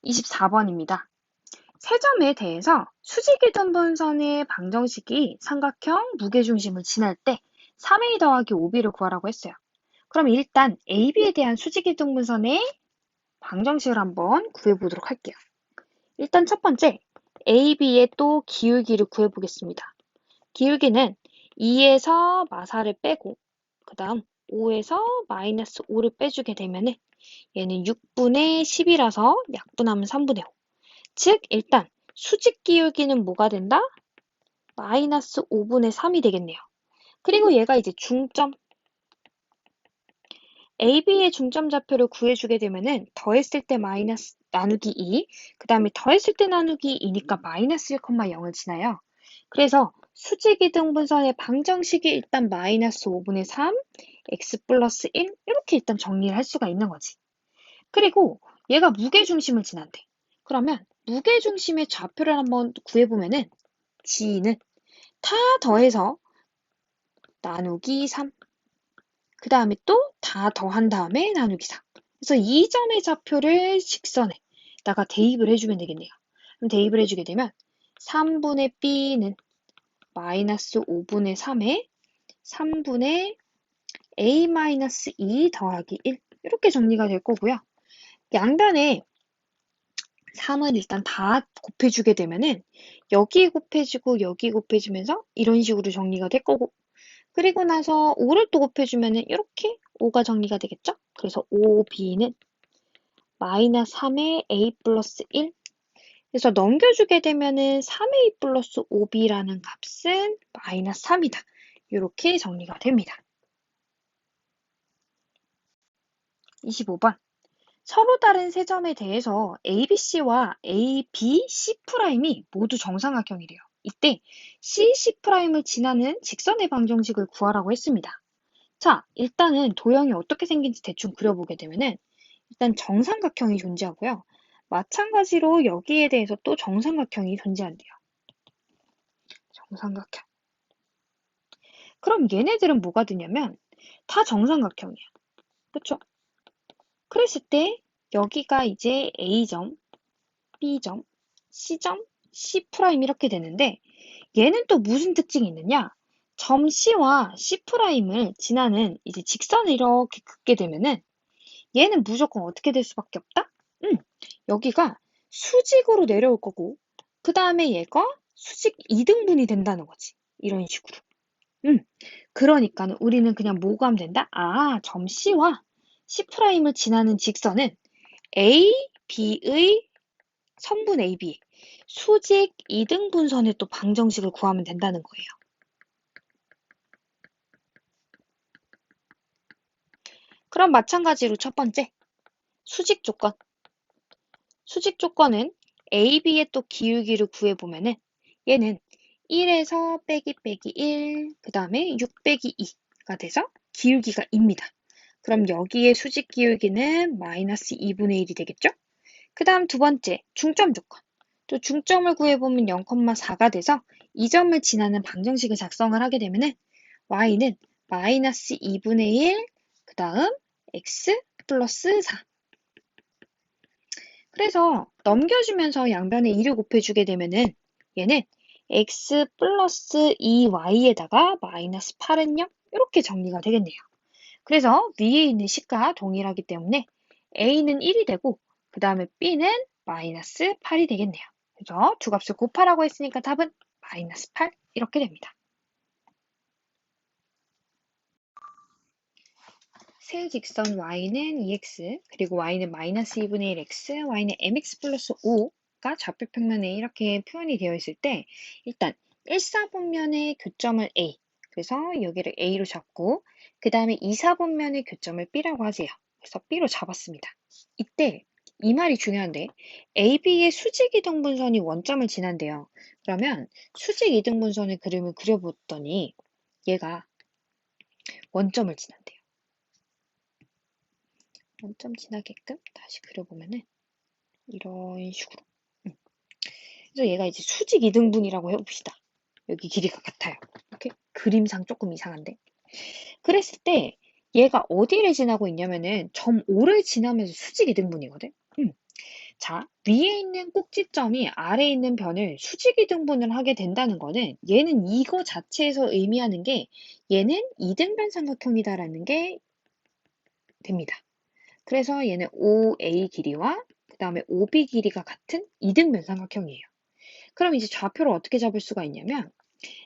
24번입니다. 세 점에 대해서 수직이등분선의 방정식이 삼각형 무게중심을 지날 때 3a 더하기 5b를 구하라고 했어요. 그럼 일단 AB에 대한 수직이등분선의 방정식을 한번 구해보도록 할게요. 일단 첫 번째, AB의 또 기울기를 구해보겠습니다. 기울기는 2에서 마사를 빼고 그 다음 5에서 마이너스 5를 빼주게 되면 얘는 6분의 10이라서 약분하면 3분의 5. 즉 일단 수직 기울기는 뭐가 된다? 마이너스 5분의 3이 되겠네요. 그리고 얘가 이제 중점 AB의 중점 좌표를 구해주게 되면은 더했을 때 마이너스 나누기 2, 그 다음에 더했을 때 나누기 2니까 마이너스 1,0을 지나요. 그래서 수직이등분선의 방정식이 일단 마이너스 5분의 3, x 플러스 1 이렇게 일단 정리를 할 수가 있는 거지. 그리고 얘가 무게중심을 지난대. 그러면 무게중심의 좌표를 한번 구해보면은 g는 다 더해서 나누기 3, 그 다음에 또 다 더한 다음에 나누기 4. 그래서 이 점의 좌표를 직선에다가 대입을 해주면 되겠네요. 그럼 대입을 해주게 되면 3분의 b는 마이너스 5분의 3에 3분의 a-2 더하기 1 이렇게 정리가 될 거고요. 양변에 3을 일단 다 곱해주게 되면은 여기 곱해지고 여기 곱해지면서 이런 식으로 정리가 될 거고, 그리고 나서 5를 또 곱해주면은 이렇게 5가 정리가 되겠죠? 그래서 5b는 마이너스 3의 a 플러스 1. 그래서 넘겨주게 되면은 3a 플러스 5b라는 값은 마이너스 3이다. 이렇게 정리가 됩니다. 25번. 서로 다른 세 점에 대해서 ABC와 ABC'이 모두 정삼각형이래요. 이때 CC'을 지나는 직선의 방정식을 구하라고 했습니다. 자, 일단은 도형이 어떻게 생긴지 대충 그려보게 되면은 일단 정삼각형이 존재하고요. 마찬가지로 여기에 대해서 또 정삼각형이 존재한대요. 정삼각형. 그럼 얘네들은 뭐가 되냐면 다 정삼각형이야. 그쵸? 그랬을 때 여기가 이제 A점, B점, C점, C' 이렇게 되는데 얘는 또 무슨 특징이 있느냐? 점 C와 C'을 지나는 이제 직선을 이렇게 긋게 되면은 얘는 무조건 어떻게 될 수밖에 없다? 여기가 수직으로 내려올 거고 그 다음에 얘가 수직 이등분이 된다는 거지. 이런 식으로. 그러니까 우리는 그냥 뭐가 하면 된다? 아, 점 C와 C'을 지나는 직선은 A, B의 선분 AB, 수직 이등분선의 또 방정식을 구하면 된다는 거예요. 그럼 마찬가지로 첫 번째, 수직 조건. 수직 조건은 AB의 또 기울기를 구해보면은 얘는 1에서 빼기 1, 그 다음에 6 빼기 2가 돼서 기울기가 2입니다. 그럼 여기에 수직 기울기는 마이너스 2분의 1이 되겠죠? 그 다음 두 번째, 중점 조건. 또 중점을 구해보면 0,4가 돼서 이 점을 지나는 방정식을 작성을 하게 되면은 y는 마이너스 2분의 1 그 다음 x 플러스 4. 그래서 넘겨주면서 양변에 2를 곱해주게 되면은 얘는 x 플러스 2y에다가 마이너스 8은 0 이렇게 정리가 되겠네요. 그래서 위에 있는 식과 동일하기 때문에 a는 1이 되고 그 다음에 b는 마이너스 8이 되겠네요. 그래서 두 값을 곱하라고 했으니까 답은 마이너스 8 이렇게 됩니다. 세 직선 y는 2x 그리고 y는 마이너스 2분의 1x, y는 mx 플러스 5가 좌표평면에 이렇게 표현이 되어 있을 때 일단 1사분면의 교점을 a, 그래서 여기를 a로 잡고 그 다음에 2사분면의 교점을 b라고 하세요. 그래서 b로 잡았습니다. 이때 이 말이 중요한데 AB의 수직 이등분선이 원점을 지난대요. 그러면 수직 이등분선의 그림을 그려봤더니 얘가 원점을 지난대요. 원점 지나게끔 다시 그려보면은 이런 식으로. 그래서 얘가 이제 수직 이등분이라고 해봅시다. 여기 길이가 같아요. 이렇게 그림상 조금 이상한데. 그랬을 때 얘가 어디를 지나고 있냐면은 점 O를 지나면서 수직 이등분이거든. 자, 위에 있는 꼭지점이 아래에 있는 변을 수직 이등분을 하게 된다는 거는 얘는 이거 자체에서 의미하는 게 얘는 이등변 삼각형이다라는 게 됩니다. 그래서 얘는 OA 길이와 그 다음에 OB 길이가 같은 이등변 삼각형이에요. 그럼 이제 좌표를 어떻게 잡을 수가 있냐면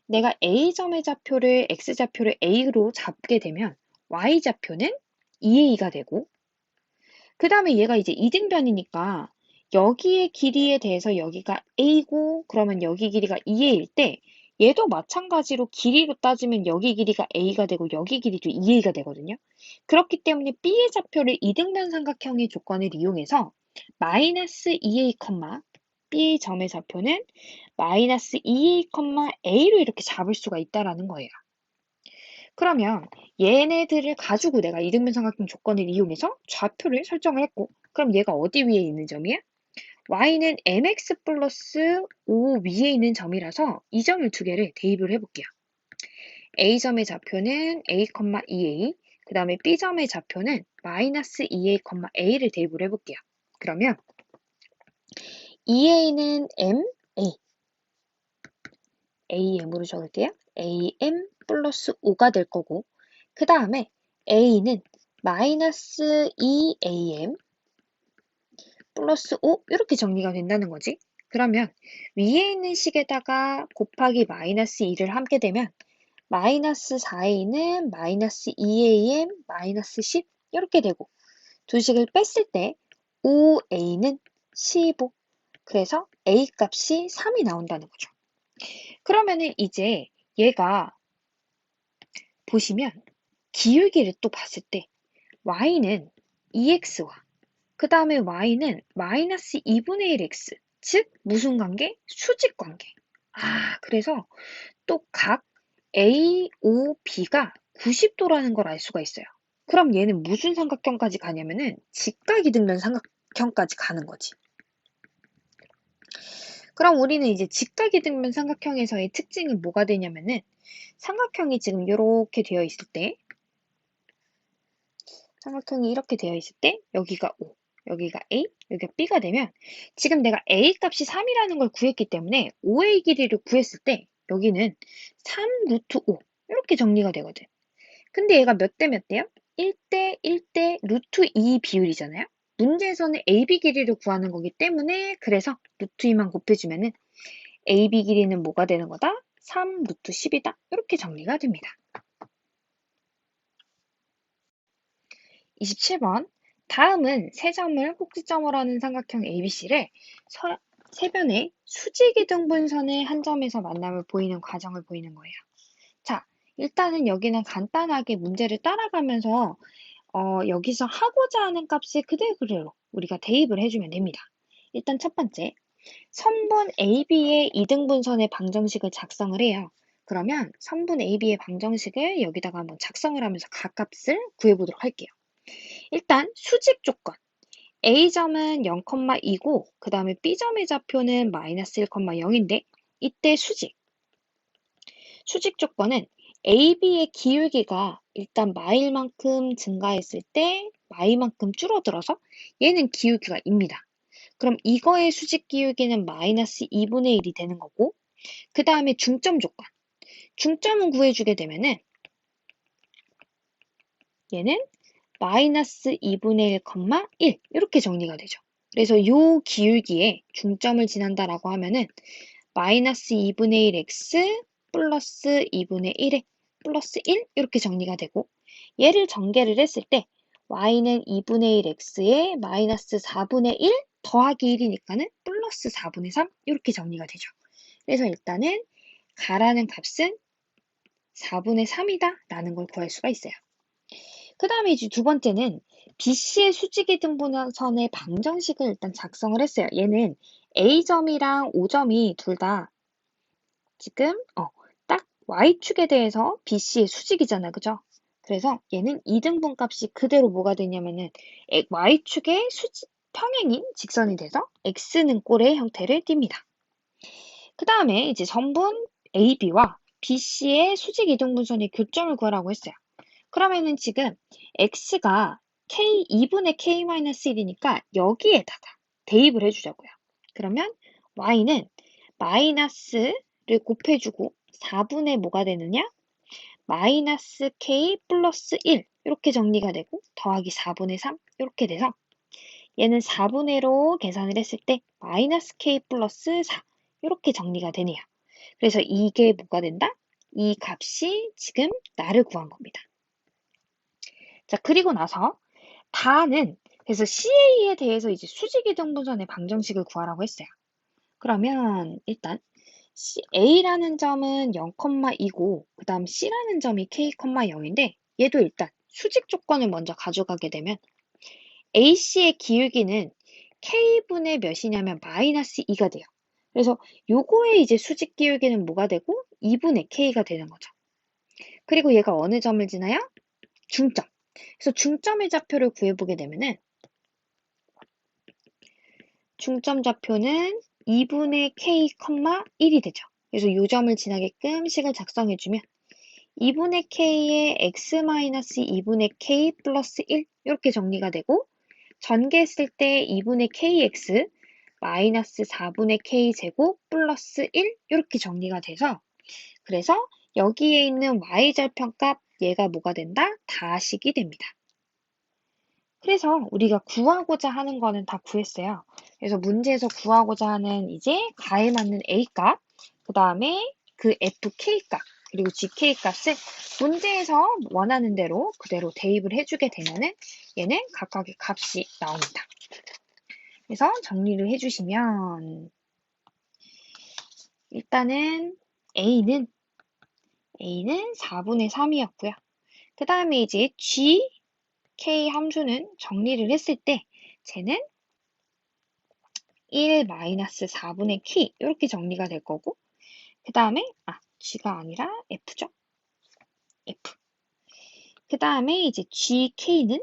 내가 A점의 좌표를 X좌표를 A로 잡게 되면 Y좌표는 2A가 되고 그 다음에 얘가 이제 이등변이니까 여기의 길이에 대해서 여기가 A고 그러면 여기 길이가 2A일 때 얘도 마찬가지로 길이로 따지면 여기 길이가 A가 되고 여기 길이도 2A가 되거든요. 그렇기 때문에 B의 좌표를 이등변 삼각형의 조건을 이용해서 마이너스 2A, B의 점의 좌표는 마이너스 2A, A로 이렇게 잡을 수가 있다라는 거예요. 그러면 얘네들을 가지고 내가 이등변 삼각형 조건을 이용해서 좌표를 설정을 했고 그럼 얘가 어디 위에 있는 점이야? y는 mx 플러스 5 위에 있는 점이라서 이 점을 두 개를 대입을 해볼게요. a점의 좌표는 a, 2a 그 다음에 b점의 좌표는 마이너스 2a, a를 대입을 해볼게요. 그러면 2a는 m, am으로 적을게요. am 플러스 5가 될 거고 그 다음에 a는 마이너스 2am 플러스 5 이렇게 정리가 된다는 거지. 그러면 위에 있는 식에다가 곱하기 마이너스 2를 함께 되면 마이너스 4a는 마이너스 2am 마이너스 10 이렇게 되고 두 식을 뺐을 때 5a는 15 그래서 a 값이 3이 나온다는 거죠. 그러면은 이제 얘가 보시면 기울기를 또 봤을 때 y는 2x와 그 다음에 y는 마이너스 2분의 1x 즉 무슨 관계? 수직 관계. 그래서 또 각 A, O, B가 90도라는 걸 알 수가 있어요. 그럼 얘는 무슨 삼각형까지 가냐면은 직각이등변 삼각형까지 가는 거지. 그럼 우리는 이제 직각이등변 삼각형에서의 특징은 뭐가 되냐면은 삼각형이 지금 이렇게 되어 있을 때 삼각형이 이렇게 되어 있을 때 여기가 O, 여기가 A, 여기가 B가 되면 지금 내가 A 값이 3이라는 걸 구했기 때문에 OA 길이를 구했을 때 여기는 3 루트 5 이렇게 정리가 되거든. 근데 얘가 몇 대 몇 대요? 1대 1대 루트 2 비율이잖아요. 문제에서는 AB 길이를 구하는 거기 때문에 그래서 루트 2만 곱해주면은 AB 길이는 뭐가 되는 거다? 3 루트 10이다. 이렇게 정리가 됩니다. 27번. 다음은 세 점을 꼭지점으로 하는 삼각형 ABC를 세 변의 수직이등분선의 한 점에서 만남을 보이는 과정을 보이는 거예요. 자, 일단은 여기는 간단하게 문제를 따라가면서 여기서 하고자 하는 값을 그대로 우리가 대입을 해주면 됩니다. 일단 첫 번째, 선분 AB의 이등분선의 방정식을 작성을 해요. 그러면 선분 AB의 방정식을 여기다가 한번 작성을 하면서 각값을 구해보도록 할게요. 일단 수직 조건. A점은 0,2고 그 다음에 B점의 좌표는 마이너스 1,0인데 이때 수직 조건은 AB의 기울기가 일단 마일만큼 증가했을 때 마이만큼 줄어들어서 얘는 기울기가 입니다. 그럼 이거의 수직 기울기는 마이너스 2분의 1이 되는 거고, 그 다음에 중점 조건. 중점을 구해주게 되면은 얘는 마이너스 2분의 1, 1 이렇게 정리가 되죠. 그래서 이 기울기에 중점을 지난다라고 하면은 마이너스 2분의 1x 플러스 2분의 1에 플러스 1 이렇게 정리가 되고, 얘를 전개를 했을 때 y는 2분의 1x에 마이너스 4분의 1 더하기 1이니까는 플러스 4분의 3 이렇게 정리가 되죠. 그래서 일단은 가라는 값은 4분의 3이다 라는 걸 구할 수가 있어요. 그 다음에 이제 두 번째는 BC의 수직이 등분선의 방정식을 일단 작성을 했어요. 얘는 A점이랑 O점이 둘 다 지금 딱 Y축에 대해서 BC의 수직이잖아. 그죠? 그래서 얘는 이등분 값이 그대로 뭐가 되냐면은 Y축의 평행인 직선이 돼서 X는 꼴의 형태를 띱니다. 그 다음에 이제 전분 AB와 BC의 수직 이등분선의 교점을 구하라고 했어요. 그러면은 지금 x가 k 2분의 k-1이니까 여기에다가 대입을 해주자고요. 그러면 y는 마이너스를 곱해주고 4분의 뭐가 되느냐? 마이너스 k 플러스 1 이렇게 정리가 되고 더하기 4분의 3 이렇게 돼서 얘는 4분의로 계산을 했을 때 마이너스 k 플러스 4 이렇게 정리가 되네요. 그래서 이게 뭐가 된다? 이 값이 지금 나를 구한 겁니다. 자, 그리고 나서 다는 그래서 CA에 대해서 이제 수직이등분선의 방정식을 구하라고 했어요. 그러면 일단 A라는 점은 0,2고 그 다음 C라는 점이 K,0인데 얘도 일단 수직 조건을 먼저 가져가게 되면 AC의 기울기는 K분의 몇이냐면 마이너스 2가 돼요. 그래서 요거의 이제 수직 기울기는 뭐가 되고 2분의 K가 되는 거죠. 그리고 얘가 어느 점을 지나요? 중점. 그래서 중점의 좌표를 구해보게 되면은 중점 좌표는 2분의 k, 1이 되죠. 그래서 이 점을 지나게끔 식을 작성해주면 2분의 k에 x-2분의 k 플러스 1 이렇게 정리가 되고 전개했을 때 2분의 kx 마이너스 4분의 k제곱 플러스 1 이렇게 정리가 돼서 그래서 여기에 있는 y절편값 얘가 뭐가 된다? 다식이 됩니다. 그래서 우리가 구하고자 하는 거는 다 구했어요. 그래서 문제에서 구하고자 하는 이제 가에 맞는 A 값, 그 다음에 그 FK 값, 그리고 GK 값을 문제에서 원하는 대로 그대로 대입을 해주게 되면은 얘는 각각의 값이 나옵니다. 그래서 정리를 해주시면 일단은 A는 4분의 3이었고요. 그 다음에 이제 G, K 함수는 정리를 했을 때 쟤는 1-4분의 K 이렇게 정리가 될 거고 그 다음에 G가 아니라 F죠. F. 그 다음에 이제 GK는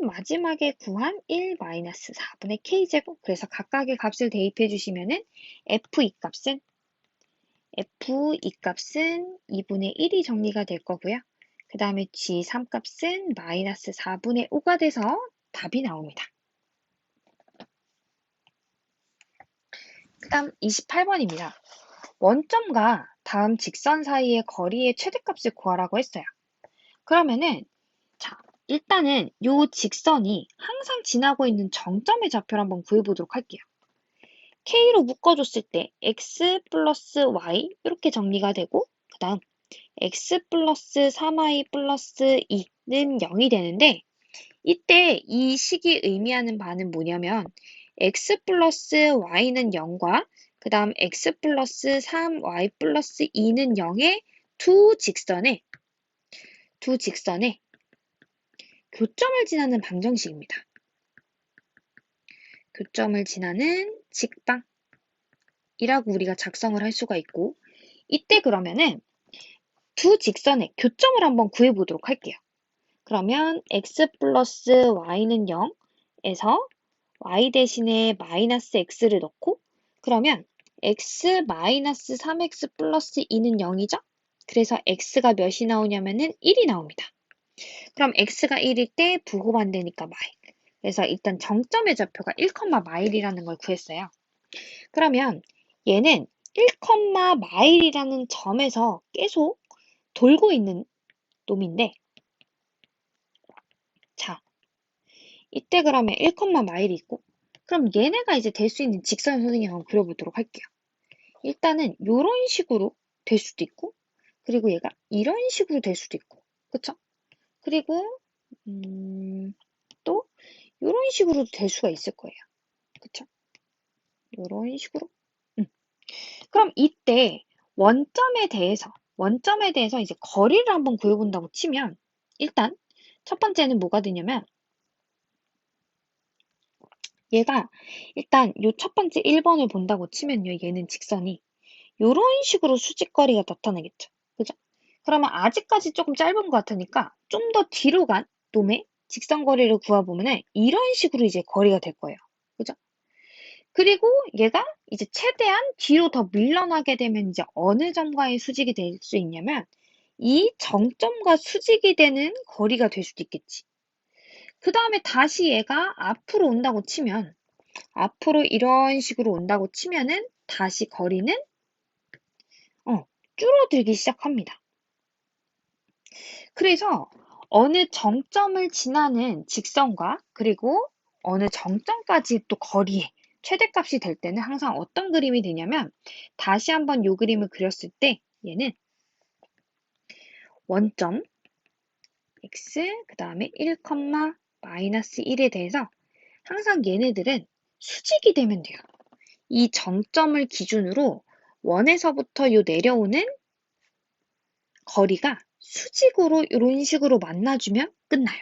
마지막에 구한 1-4분의 K제곱 그래서 각각의 값을 대입해 주시면은 F 이 값은 2분의 1이 정리가 될 거고요. 그 다음에 G3 값은 마이너스 4분의 5가 돼서 답이 나옵니다. 그 다음 28번입니다. 원점과 다음 직선 사이의 거리의 최대값을 구하라고 했어요. 그러면은 자 일단은 요 직선이 항상 지나고 있는 정점의 좌표를 한번 구해보도록 할게요. K로 묶어줬을 때 x 플러스 y 이렇게 정리가 되고 그 다음 x 플러스 3y 플러스 2는 0이 되는데 이때 이 식이 의미하는 바는 뭐냐면 x 플러스 y는 0과 그 다음 x 플러스 3y 플러스 2는 0의 두 직선에 교점을 지나는 방정식입니다. 교점을 지나는 직방이라고 우리가 작성을 할 수가 있고 이때 그러면은 두 직선의 교점을 한번 구해보도록 할게요. 그러면 x 플러스 y는 0에서 y 대신에 마이너스 x를 넣고 그러면 x 마이너스 3x 플러스 2는 0이죠? 그래서 x가 몇이 나오냐면은 1이 나옵니다. 그럼 x가 1일 때 부호반대니까 마일. 그래서 일단 정점의 좌표가 1, 마일이라는 걸 구했어요. 그러면 얘는 1, 마일이라는 점에서 계속 돌고 있는 놈인데, 자, 이때 그러면 1, 마일이 있고, 그럼 얘네가 이제 될 수 있는 직선을 선생님이 한번 그려보도록 할게요. 일단은 이런 식으로 될 수도 있고, 그리고 얘가 이런 식으로 될 수도 있고, 그쵸? 그리고 또 이런 식으로도 될 수가 있을 거예요. 그쵸? 이런 식으로. 그럼 이때 원점에 대해서 이제 거리를 한번 구해본다고 치면, 일단 첫 번째는 뭐가 되냐면, 얘가 일단 요 첫 번째 1번을 본다고 치면요, 얘는 직선이 요런 식으로 수직거리가 나타나겠죠. 그죠? 그러면 아직까지 조금 짧은 것 같으니까 좀 더 뒤로 간 놈의 직선거리를 구해보면은 이런 식으로 이제 거리가 될 거예요. 그죠? 그리고 얘가 이제 최대한 뒤로 더 밀려나게 되면 이제 어느 점과의 수직이 될 수 있냐면 이 정점과 수직이 되는 거리가 될 수도 있겠지. 그 다음에 다시 얘가 앞으로 온다고 치면 앞으로 이런 식으로 온다고 치면은 다시 거리는 줄어들기 시작합니다. 그래서 어느 정점을 지나는 직선과 그리고 어느 정점까지 또 거리의 최대값이 될 때는 항상 어떤 그림이 되냐면 다시 한번 이 그림을 그렸을 때 얘는 원점 x 그 다음에 1, 마이너스 1에 대해서 항상 얘네들은 수직이 되면 돼요. 이 정점을 기준으로 원에서부터 요 내려오는 거리가 수직으로 이런 식으로 만나주면 끝나요.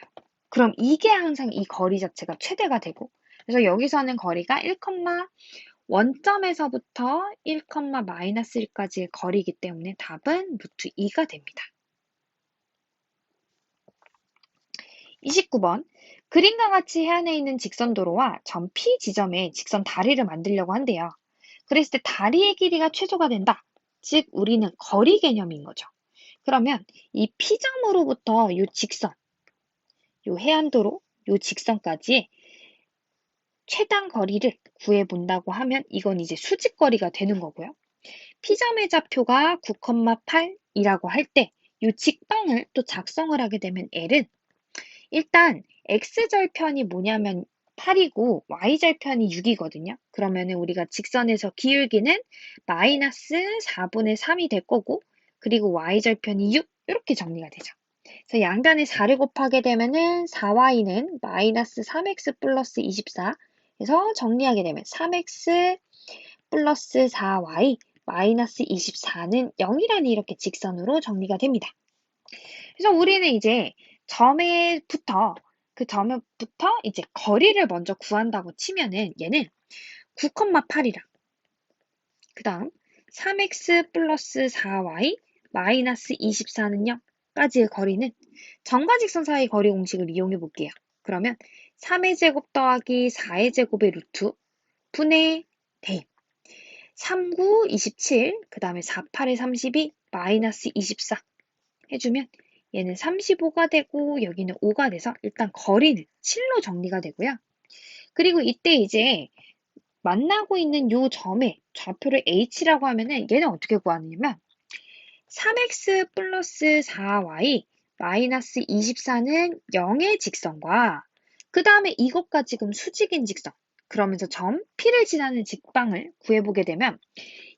그럼 이게 항상 이 거리 자체가 최대가 되고 그래서 여기서는 거리가 1, 원점에서부터 1, 마이너스 1까지의 거리이기 때문에 답은 루트 2가 됩니다. 29번 그림과 같이 해안에 있는 직선도로와 점 P 지점에 직선 다리를 만들려고 한대요. 그랬을 때 다리의 길이가 최소가 된다. 즉 우리는 거리 개념인 거죠. 그러면 이 P점으로부터 이 직선, 이 해안도로, 이 직선까지 최단 거리를 구해본다고 하면 이건 이제 수직거리가 되는 거고요. P점의 좌표가 9,8이라고 할 때 이 직방을 또 작성을 하게 되면 L은 일단 X절편이 뭐냐면 8이고 Y절편이 6이거든요. 그러면은 우리가 직선에서 기울기는 마이너스 4분의 3이 될 거고 그리고 Y절편이 6 이렇게 정리가 되죠. 그래서 양변에 4를 곱하게 되면은 4y는 마이너스 3x 플러스 24 그래서 정리하게 되면 3x 플러스 4y 마이너스 24는 0이라는 이렇게 직선으로 정리가 됩니다. 그래서 우리는 이제 그 점에부터 이제 거리를 먼저 구한다고 치면은 얘는 9,8이랑 그 다음 3x 플러스 4y 마이너스 24는 0까지의 거리는 점과 직선 사이 거리 공식을 이용해 볼게요. 그러면 3의 제곱 더하기 4의 제곱의 루트 분의 대입 3, 9, 27, 그 다음에 4, 8에 32, 마이너스 24 해주면 얘는 35가 되고 여기는 5가 돼서 일단 거리는 7로 정리가 되고요. 그리고 이때 이제 만나고 있는 요 점의 좌표를 h라고 하면은 얘는 어떻게 구하느냐면 3x 플러스 4y 마이너스 24는 0의 직선과 그 다음에 이것과 지금 수직인 직선 그러면서 점 P를 지나는 직방을 구해보게 되면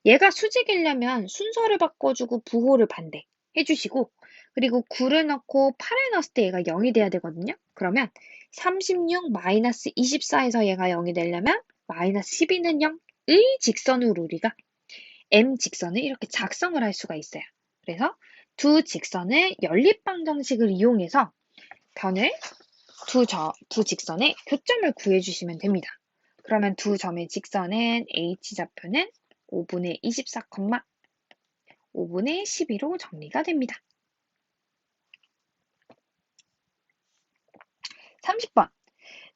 얘가 수직이려면 순서를 바꿔주고 부호를 반대 해주시고 그리고 9를 넣고 8을 넣었을 때 얘가 0이 돼야 되거든요. 그러면 36 마이너스 24에서 얘가 0이 되려면 마이너스 12는 0의 직선으로 우리가 M 직선을 이렇게 작성을 할 수가 있어요. 그래서 두 직선의 연립방정식을 이용해서 변을 두 직선의 교점을 구해주시면 됩니다. 그러면 두 점의 직선은 H좌표는 5분의 24, 5분의 12로 정리가 됩니다. 30번.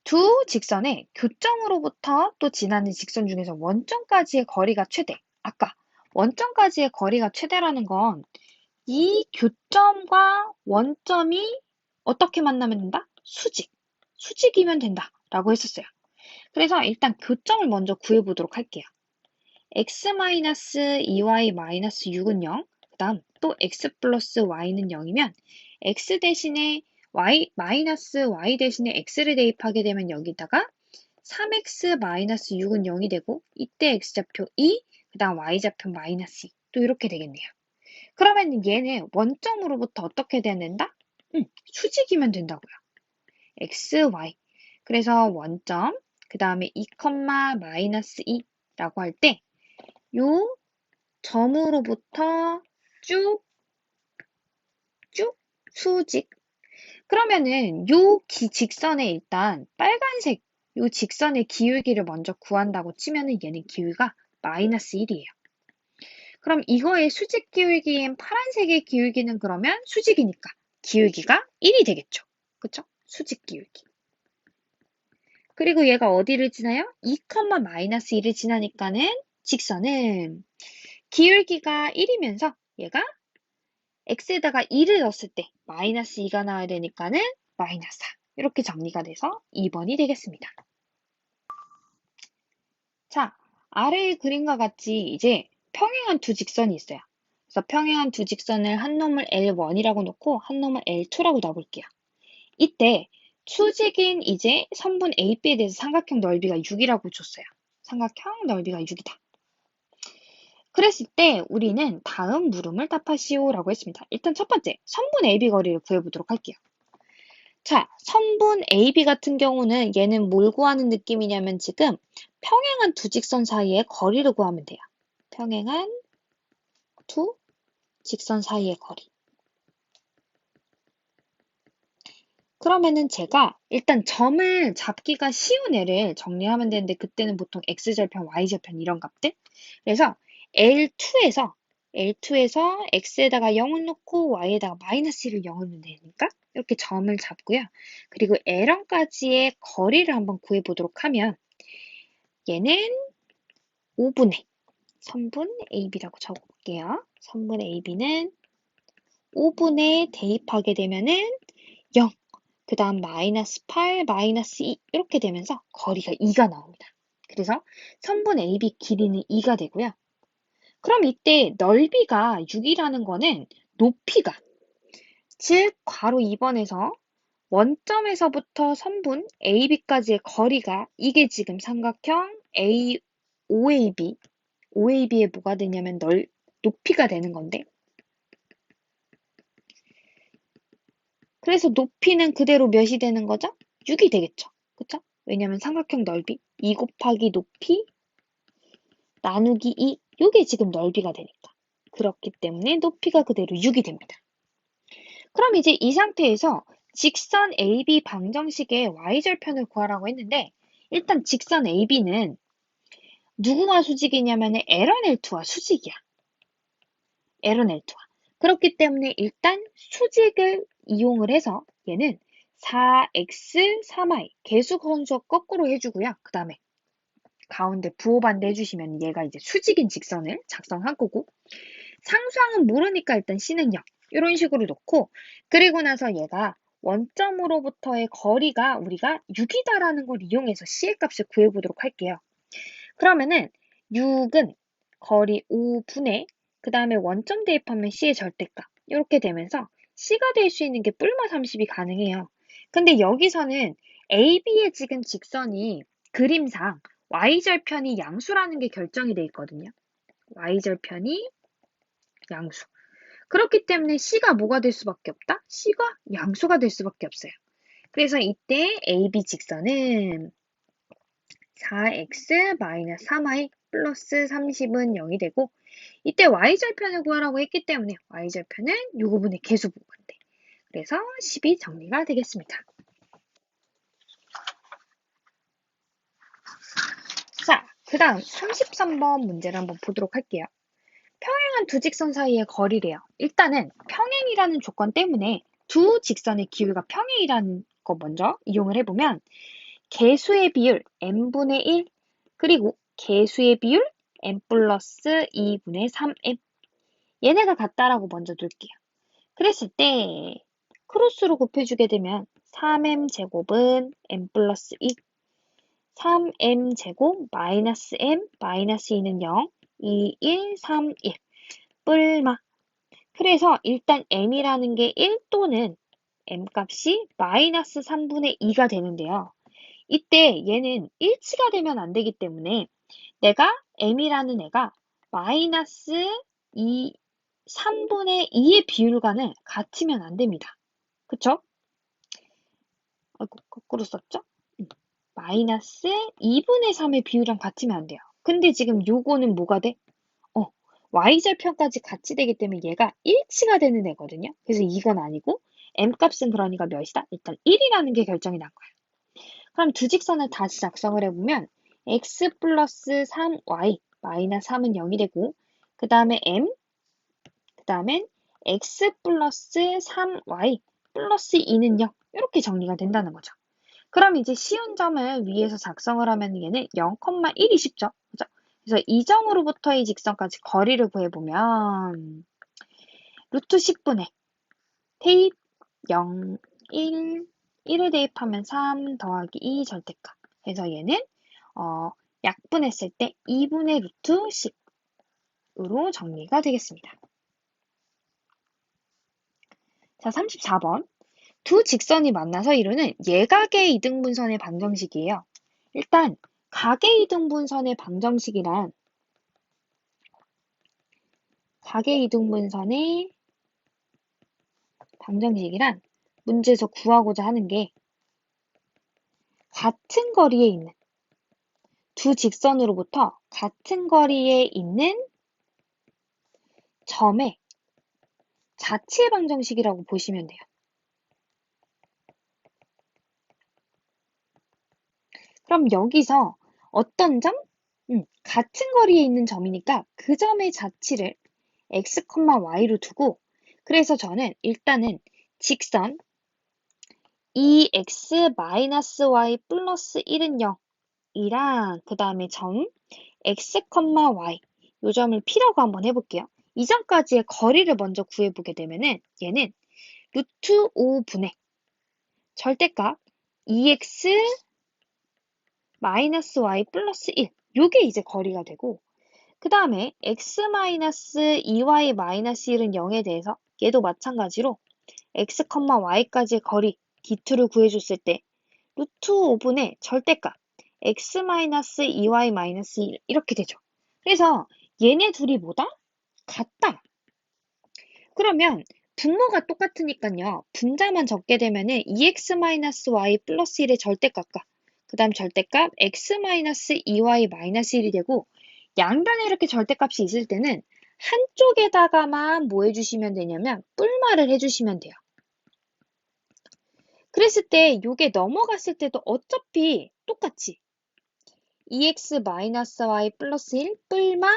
두 직선의 교점으로부터 또 지나는 직선 중에서 원점까지의 거리가 최대. 아까 원점까지의 거리가 최대라는 건 이 교점과 원점이 어떻게 만나면 된다? 수직. 수직이면 된다. 라고 했었어요. 그래서 일단 교점을 먼저 구해보도록 할게요. x-2y-6은 0, 그 다음 또 x 플러스 y는 0이면 x 대신에 y 대신에 x를 대입하게 되면 여기다가 3x-6은 0이 되고 이때 x좌표 2, 그 다음 y좌표 마이너스 2, 또 이렇게 되겠네요. 그러면 얘는 원점으로부터 어떻게 돼야 된다? 수직이면 된다고요. x, y. 그래서 원점, 그 다음에 2, 마이너스 2라고 할 때 요 점으로부터 쭉 수직. 그러면은 요 직선에 일단 빨간색 요 직선의 기울기를 먼저 구한다고 치면은 얘는 기울기가 마이너스 1이에요. 그럼 이거의 수직 기울기인 파란색의 기울기는 그러면 수직이니까 기울기가 1이 되겠죠. 그쵸? 수직 기울기. 그리고 얘가 어디를 지나요? 2, 마이너스 1을 지나니까는 직선은 기울기가 1이면서 얘가 x에다가 2를 넣었을 때 마이너스 2가 나와야 되니까는 마이너스 4. 이렇게 정리가 돼서 2번이 되겠습니다. 자, 아래의 그림과 같이 이제 평행한 두 직선이 있어요. 그래서 평행한 두 직선을 한 놈을 L1이라고 놓고 한 놈을 L2라고 놔볼게요. 이때 수직인 이제 선분 AB에 대해서 삼각형 넓이가 6이라고 줬어요. 삼각형 넓이가 6이다. 그랬을 때 우리는 다음 물음을 답하시오라고 했습니다. 일단 첫 번째, 선분 AB 거리를 구해보도록 할게요. 자, 선분 AB 같은 경우는 얘는 뭘 구하는 느낌이냐면 지금 평행한 두 직선 사이의 거리를 구하면 돼요. 평행한 두 직선 사이의 거리. 그러면은 제가 일단 점을 잡기가 쉬운 애를 정리하면 되는데 그때는 보통 x절편, y절편 이런 값들. 그래서 L2에서 x에다가 0을 넣고 y에다가 마이너스 1을 0을 넣으면 되니까 이렇게 점을 잡고요. 그리고 L1까지의 거리를 한번 구해보도록 하면 얘는 5분의 선분 AB라고 적어볼게요. 선분 AB는 5분의 대입하게 되면은 0. 그 다음 마이너스 8, 마이너스 2 이렇게 되면서 거리가 2가 나옵니다. 그래서 선분 AB 길이는 2가 되고요. 그럼 이때 넓이가 6이라는 거는 높이가 즉 괄호 2번에서 원점에서부터 선분 AB까지의 거리가 이게 지금 삼각형 OAB의 뭐가 되냐면 높이가 되는 건데 그래서 높이는 그대로 몇이 되는 거죠? 6이 되겠죠. 그쵸? 왜냐면 삼각형 넓이 2 곱하기 높이 나누기 2 이게 지금 넓이가 되니까. 그렇기 때문에 높이가 그대로 6이 됩니다. 그럼 이제 이 상태에서 직선 AB 방정식의 y절편을 구하라고 했는데 일단 직선 AB는 누구와 수직이냐면 L1L2와 수직이야. L1L2와. 그렇기 때문에 일단 수직을 이용을 해서 얘는 4x, 3y 계수 선수 거꾸로 해주고요. 그 다음에 가운데 부호반대 해주시면 얘가 이제 수직인 직선을 작성한 거고 상수항은 모르니까 일단 C는 0 이런 식으로 놓고 그리고 나서 얘가 원점으로부터의 거리가 우리가 6이다라는 걸 이용해서 C의 값을 구해보도록 할게요. 그러면은 6은 거리 5분의 그 다음에 원점 대입하면 C의 절대값 이렇게 되면서 C가 될 수 있는 게 뿔마 30이 가능해요. 근데 여기서는 AB의 지금 직선이 그림상 Y절편이 양수라는 게 결정이 돼 있거든요. Y절편이 양수. 그렇기 때문에 C가 뭐가 될 수밖에 없다? C가 양수가 될 수밖에 없어요. 그래서 이때 AB 직선은 4x-3y 플러스 30은 0이 되고 이때 y절편을 구하라고 했기 때문에 y절편은 요 부분의 개수 부분인데 그래서 10이 정리가 되겠습니다. 자, 그 다음 33번 문제를 한번 보도록 할게요. 평행한 두 직선 사이의 거리래요. 일단은 평행이라는 조건 때문에 두 직선의 기울기가 평행이라는 거 먼저 이용을 해보면 개수의 비율 n분의 1 그리고 개수의 비율 n 플러스 2분의 3n 얘네가 같다라고 먼저 놓을게요. 그랬을 때 크로스로 곱해주게 되면 3m제곱은 m 플러스 2, 3m제곱 마이너스 m 마이너스 2는 0, 2, 1, 3, 1 뿔마. 그래서 일단 m이라는 게 1 또는 m 값이 마이너스 3분의 2가 되는데요. 이때 얘는 일치가 되면 안 되기 때문에 내가 m이라는 애가 마이너스 2, 3분의 2의 비율과는 같으면 안 됩니다. 그쵸? 아이고, 거꾸로 썼죠? 마이너스 2분의 3의 비율이랑 같으면 안 돼요. 근데 지금 요거는 뭐가 돼? y절편까지 같이 되기 때문에 얘가 일치가 되는 애거든요. 그래서 이건 아니고 m값은 그러니까 몇이다? 일단 1이라는 게 결정이 난 거야. 그럼 두 직선을 다시 작성을 해보면 x 플러스 3y 마이너스 3은 0이 되고 그 다음에 m 그 다음엔 x 플러스 3y 플러스 2는 0 이렇게 정리가 된다는 거죠. 그럼 이제 쉬운 점을 위에서 작성을 하면 얘는 0,1이 쉽죠. 그죠? 그래서 이 점으로부터 이 직선까지 거리를 구해보면 루트 10분의 대입 0, 1, 1을 대입하면 3 더하기 2 절대값. 그래서 얘는 약분했을 때 2분의 루트 10으로 정리가 되겠습니다. 자, 34번. 두 직선이 만나서 이루는 예각의 이등분선의 방정식이에요. 일단 각의 이등분선의 방정식이란 문제에서 구하고자 하는 게 같은 거리에 있는 두 직선으로부터 같은 거리에 있는 점의 자치의 방정식이라고 보시면 돼요. 그럼 여기서 어떤 점? 같은 거리에 있는 점이니까 그 점의 자치를 x, y로 두고 그래서 저는 일단은 직선 2x-y 플러스 1은 0이랑 그 다음에 점 x, y 요 점을 P라고 한번 해볼게요. 이 점까지의 거리를 먼저 구해보게 되면은 얘는 루트 5분의 절대값 2x 마이너스 y 플러스 1 요게 이제 거리가 되고 그 다음에 x 마이너스 2y 마이너스 1은 0에 대해서 얘도 마찬가지로 x, y까지의 거리 D2를 구해줬을 때 루트 5분의 절대값 x 마이너스 2y 마이너스 1 이렇게 되죠. 그래서 얘네 둘이 뭐다? 같다. 그러면 분모가 똑같으니까요. 분자만 적게 되면은 2x 마이너스 y 플러스 1의 절대값과 그 다음 절대값 x 마이너스 2y 마이너스 1이 되고 양변에 이렇게 절대값이 있을 때는 한쪽에다가만 뭐 해주시면 되냐면 뿔말을 해주시면 돼요. 그랬을 때 요게 넘어갔을 때도 어차피 똑같이 2x 마이너스 y 플러스 1 뿔마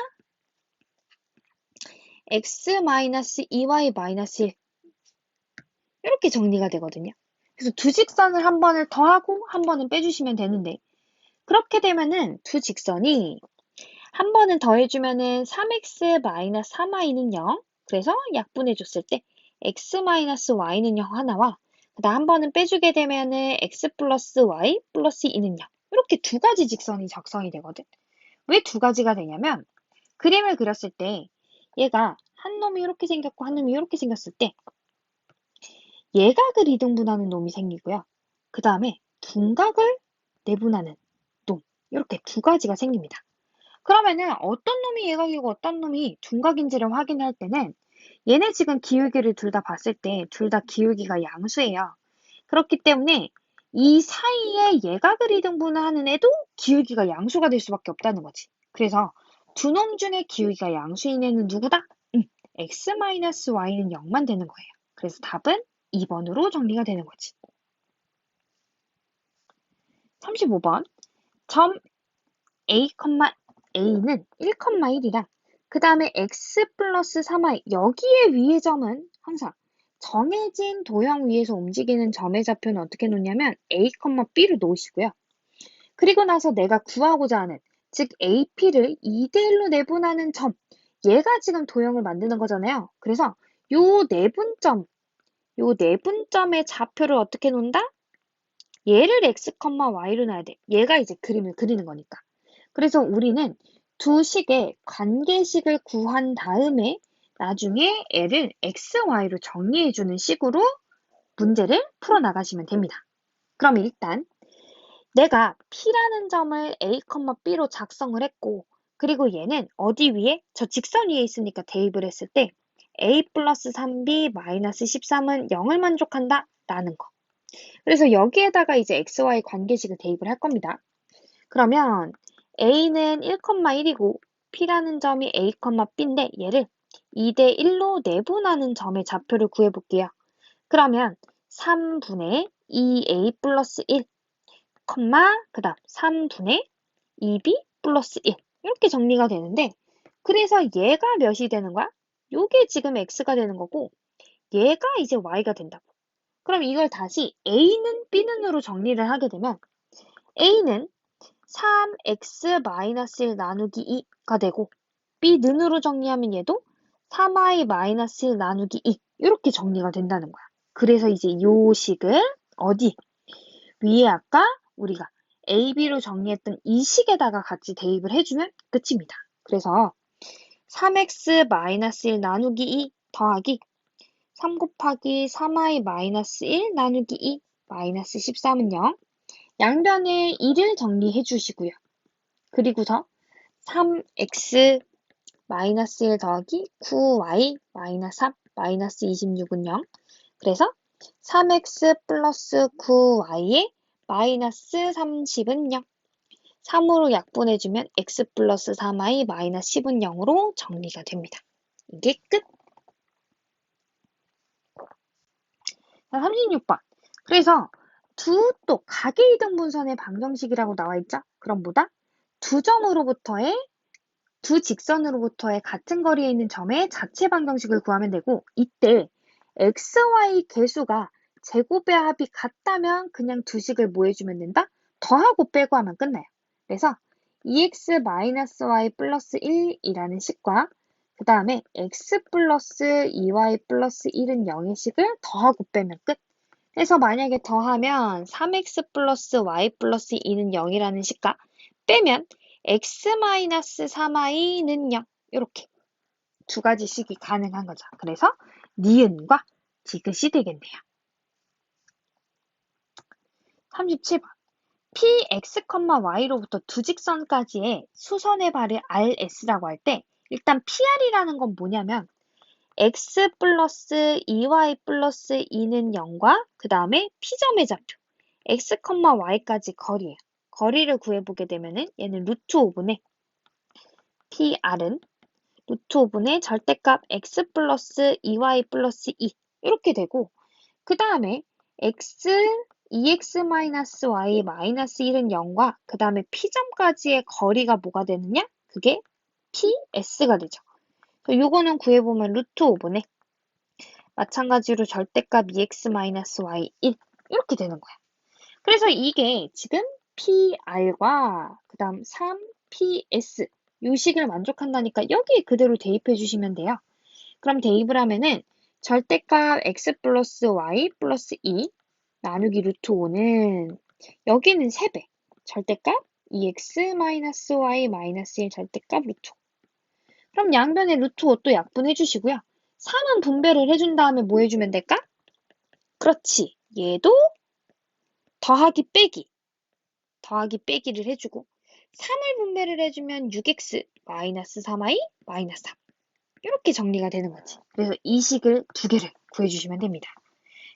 x 마이너스 2y 마이너스 1 이렇게 정리가 되거든요. 그래서 두 직선을 한 번을 더하고 한 번은 빼주시면 되는데 그렇게 되면은 두 직선이 한 번은 더해주면은 3x 마이너스 3y는 0 그래서 약분해줬을 때 x 마이너스 y는 0 하나와 그다음 한 번은 빼주게 되면은 x 플러스 y 플러스 2는 0 이렇게 두 가지 직선이 작성이 되거든. 왜 두 가지가 되냐면 그림을 그렸을 때 얘가 한 놈이 이렇게 생겼고 한 놈이 이렇게 생겼을 때 예각을 이등분하는 놈이 생기고요. 그 다음에 둔각을 내분하는 놈 이렇게 두 가지가 생깁니다. 그러면은 어떤 놈이 예각이고 어떤 놈이 둔각인지를 확인할 때는 얘네 지금 기울기를 둘 다 봤을 때 둘 다 기울기가 양수예요. 그렇기 때문에 이 사이에 예각을 이등분하는 애도 기울기가 양수가 될 수밖에 없다는 거지. 그래서 두 놈 중에 기울기가 양수인 애는 누구다? x-y는 0만 되는 거예요. 그래서 답은 2번으로 정리가 되는 거지. 35번. 점 a, a는 1,1이랑 그 다음에 x 플러스 3y 여기에 위의 점은 항상 정해진 도형 위에서 움직이는 점의 좌표는 어떻게 놓냐면 a, b를 놓으시고요. 그리고 나서 내가 구하고자 하는 즉 ap를 2대1로 내분하는 점 얘가 지금 도형을 만드는 거잖아요. 그래서 요 내분점 요 내분점의 좌표를 어떻게 놓는다? 얘를 x, y로 놔야 돼. 얘가 이제 그림을 그리는 거니까. 그래서 우리는 두 식의 관계식을 구한 다음에 나중에 애를 x, y로 정리해주는 식으로 문제를 풀어나가시면 됩니다. 그럼 일단 내가 P라는 점을 A, B로 작성을 했고 그리고 얘는 어디 위에? 저 직선 위에 있으니까 대입을 했을 때 A 플러스 3B 마이너스 13은 0을 만족한다 라는 거. 그래서 여기에다가 이제 XY 관계식을 대입을 할 겁니다. 그러면 A는 1,1이고 P라는 점이 A, B인데 얘를 2대 1로 내분하는 점의 좌표를 구해볼게요. 그러면 3분의 2A 플러스 1, 그 다음 3분의 2B 플러스 1 이렇게 정리가 되는데 그래서 얘가 몇이 되는 거야? 요게 지금 X가 되는 거고 얘가 이제 Y가 된다고. 그럼 이걸 다시 A는 B는으로 정리를 하게 되면 A는 3x-1 나누기 2가 되고 B는으로 정리하면 얘도 3y-1 나누기 2 이렇게 정리가 된다는 거야. 그래서 이제 요 식을 어디? 위에 아까 우리가 A, B로 정리했던 이 식에다가 같이 대입을 해주면 끝입니다. 그래서 3x-1 나누기 2 더하기 3 곱하기 3y-1 나누기 2 마이너스 13은 0. 양변에 2를 정리해 주시고요. 그리고서 3x 마이너스 1 더하기 9y 마이너스 3 마이너스 26은 0. 그래서 3x 플러스 9y에 마이너스 30은 0. 3으로 약분해주면 x 플러스 3y 마이너스 10은 0으로 정리가 됩니다. 이게 끝. 36번. 그래서 또 가계이등분선의 방정식이라고 나와 있죠? 그럼 뭐다? 두 점으로부터의 두 직선으로부터의 같은 거리에 있는 점의 자체 방정식을 구하면 되고 이때 x, y 개수가 제곱의 합이 같다면 그냥 두 식을 뭐 해주면 된다? 더하고 빼고 하면 끝나요. 그래서 2x-y 플러스 1이라는 식과 그 다음에 x 플러스 2y 플러스 1은 0의 식을 더하고 빼면 끝. 그래서 만약에 더하면 3x 플러스 y 플러스 2는 0이라는 식과 빼면 x-3y는 0 이렇게 두 가지 식이 가능한 거죠. 그래서 니은과 디귿이 되겠네요. 37번 px, y로부터 두 직선까지의 수선의 발을 rs라고 할 때 일단 pr이라는 건 뭐냐면 x 플러스 2y 플러스 2는 0과 그 다음에 p점의 좌표 x, y까지 거리예요. 거리를 구해보게 되면은 얘는 루트 5분의 pr은 루트 5분의 절대값 x 플러스 2y 플러스 2 이렇게 되고 그 다음에 x 2x-y 마이너스 1은 0과 그 다음에 p점까지의 거리가 뭐가 되느냐? 그게 ps가 되죠. 요거는 구해보면 루트 5분의 마찬가지로 절대값 2x-y 1 이렇게 되는 거야. 그래서 이게 지금 PR과 그 다음 3PS 요 식을 만족한다니까 여기에 그대로 대입해 주시면 돼요. 그럼 대입을 하면은 절대값 x 플러스 y 플러스 2 나누기 루트 5는 여기는 3배. 절대값 2x 마이너스 y 마이너스 1 절대값 루트 5. 그럼 양변에 루트 5 또 약분해 주시고요. 3은 분배를 해준 다음에 뭐 해주면 될까? 그렇지. 얘도 더하기 빼기를 해주고 3을 분배를 해주면 6x 마이너스 3y 마이너스 3 이렇게 정리가 되는 거지. 그래서 이 식을 두 개를 구해주시면 됩니다.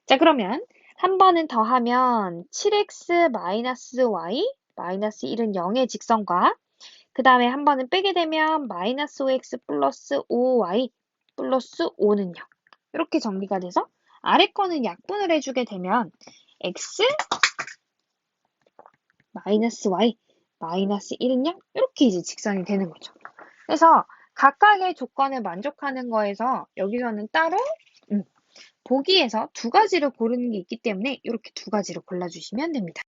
자 그러면 한 번은 더하면 7x 마이너스 y 마이너스 1은 0의 직선과 그 다음에 한 번은 빼게 되면 마이너스 5x 플러스 5y 플러스 5는 0 이렇게 정리가 돼서 아래 거는 약분을 해주게 되면 x 마이너스 y 마이너스 1은 0 이렇게 이제 직선이 되는 거죠. 그래서 각각의 조건을 만족하는 거에서 여기서는 따로 보기에서 두 가지를 고르는 게 있기 때문에 이렇게 두 가지를 골라주시면 됩니다.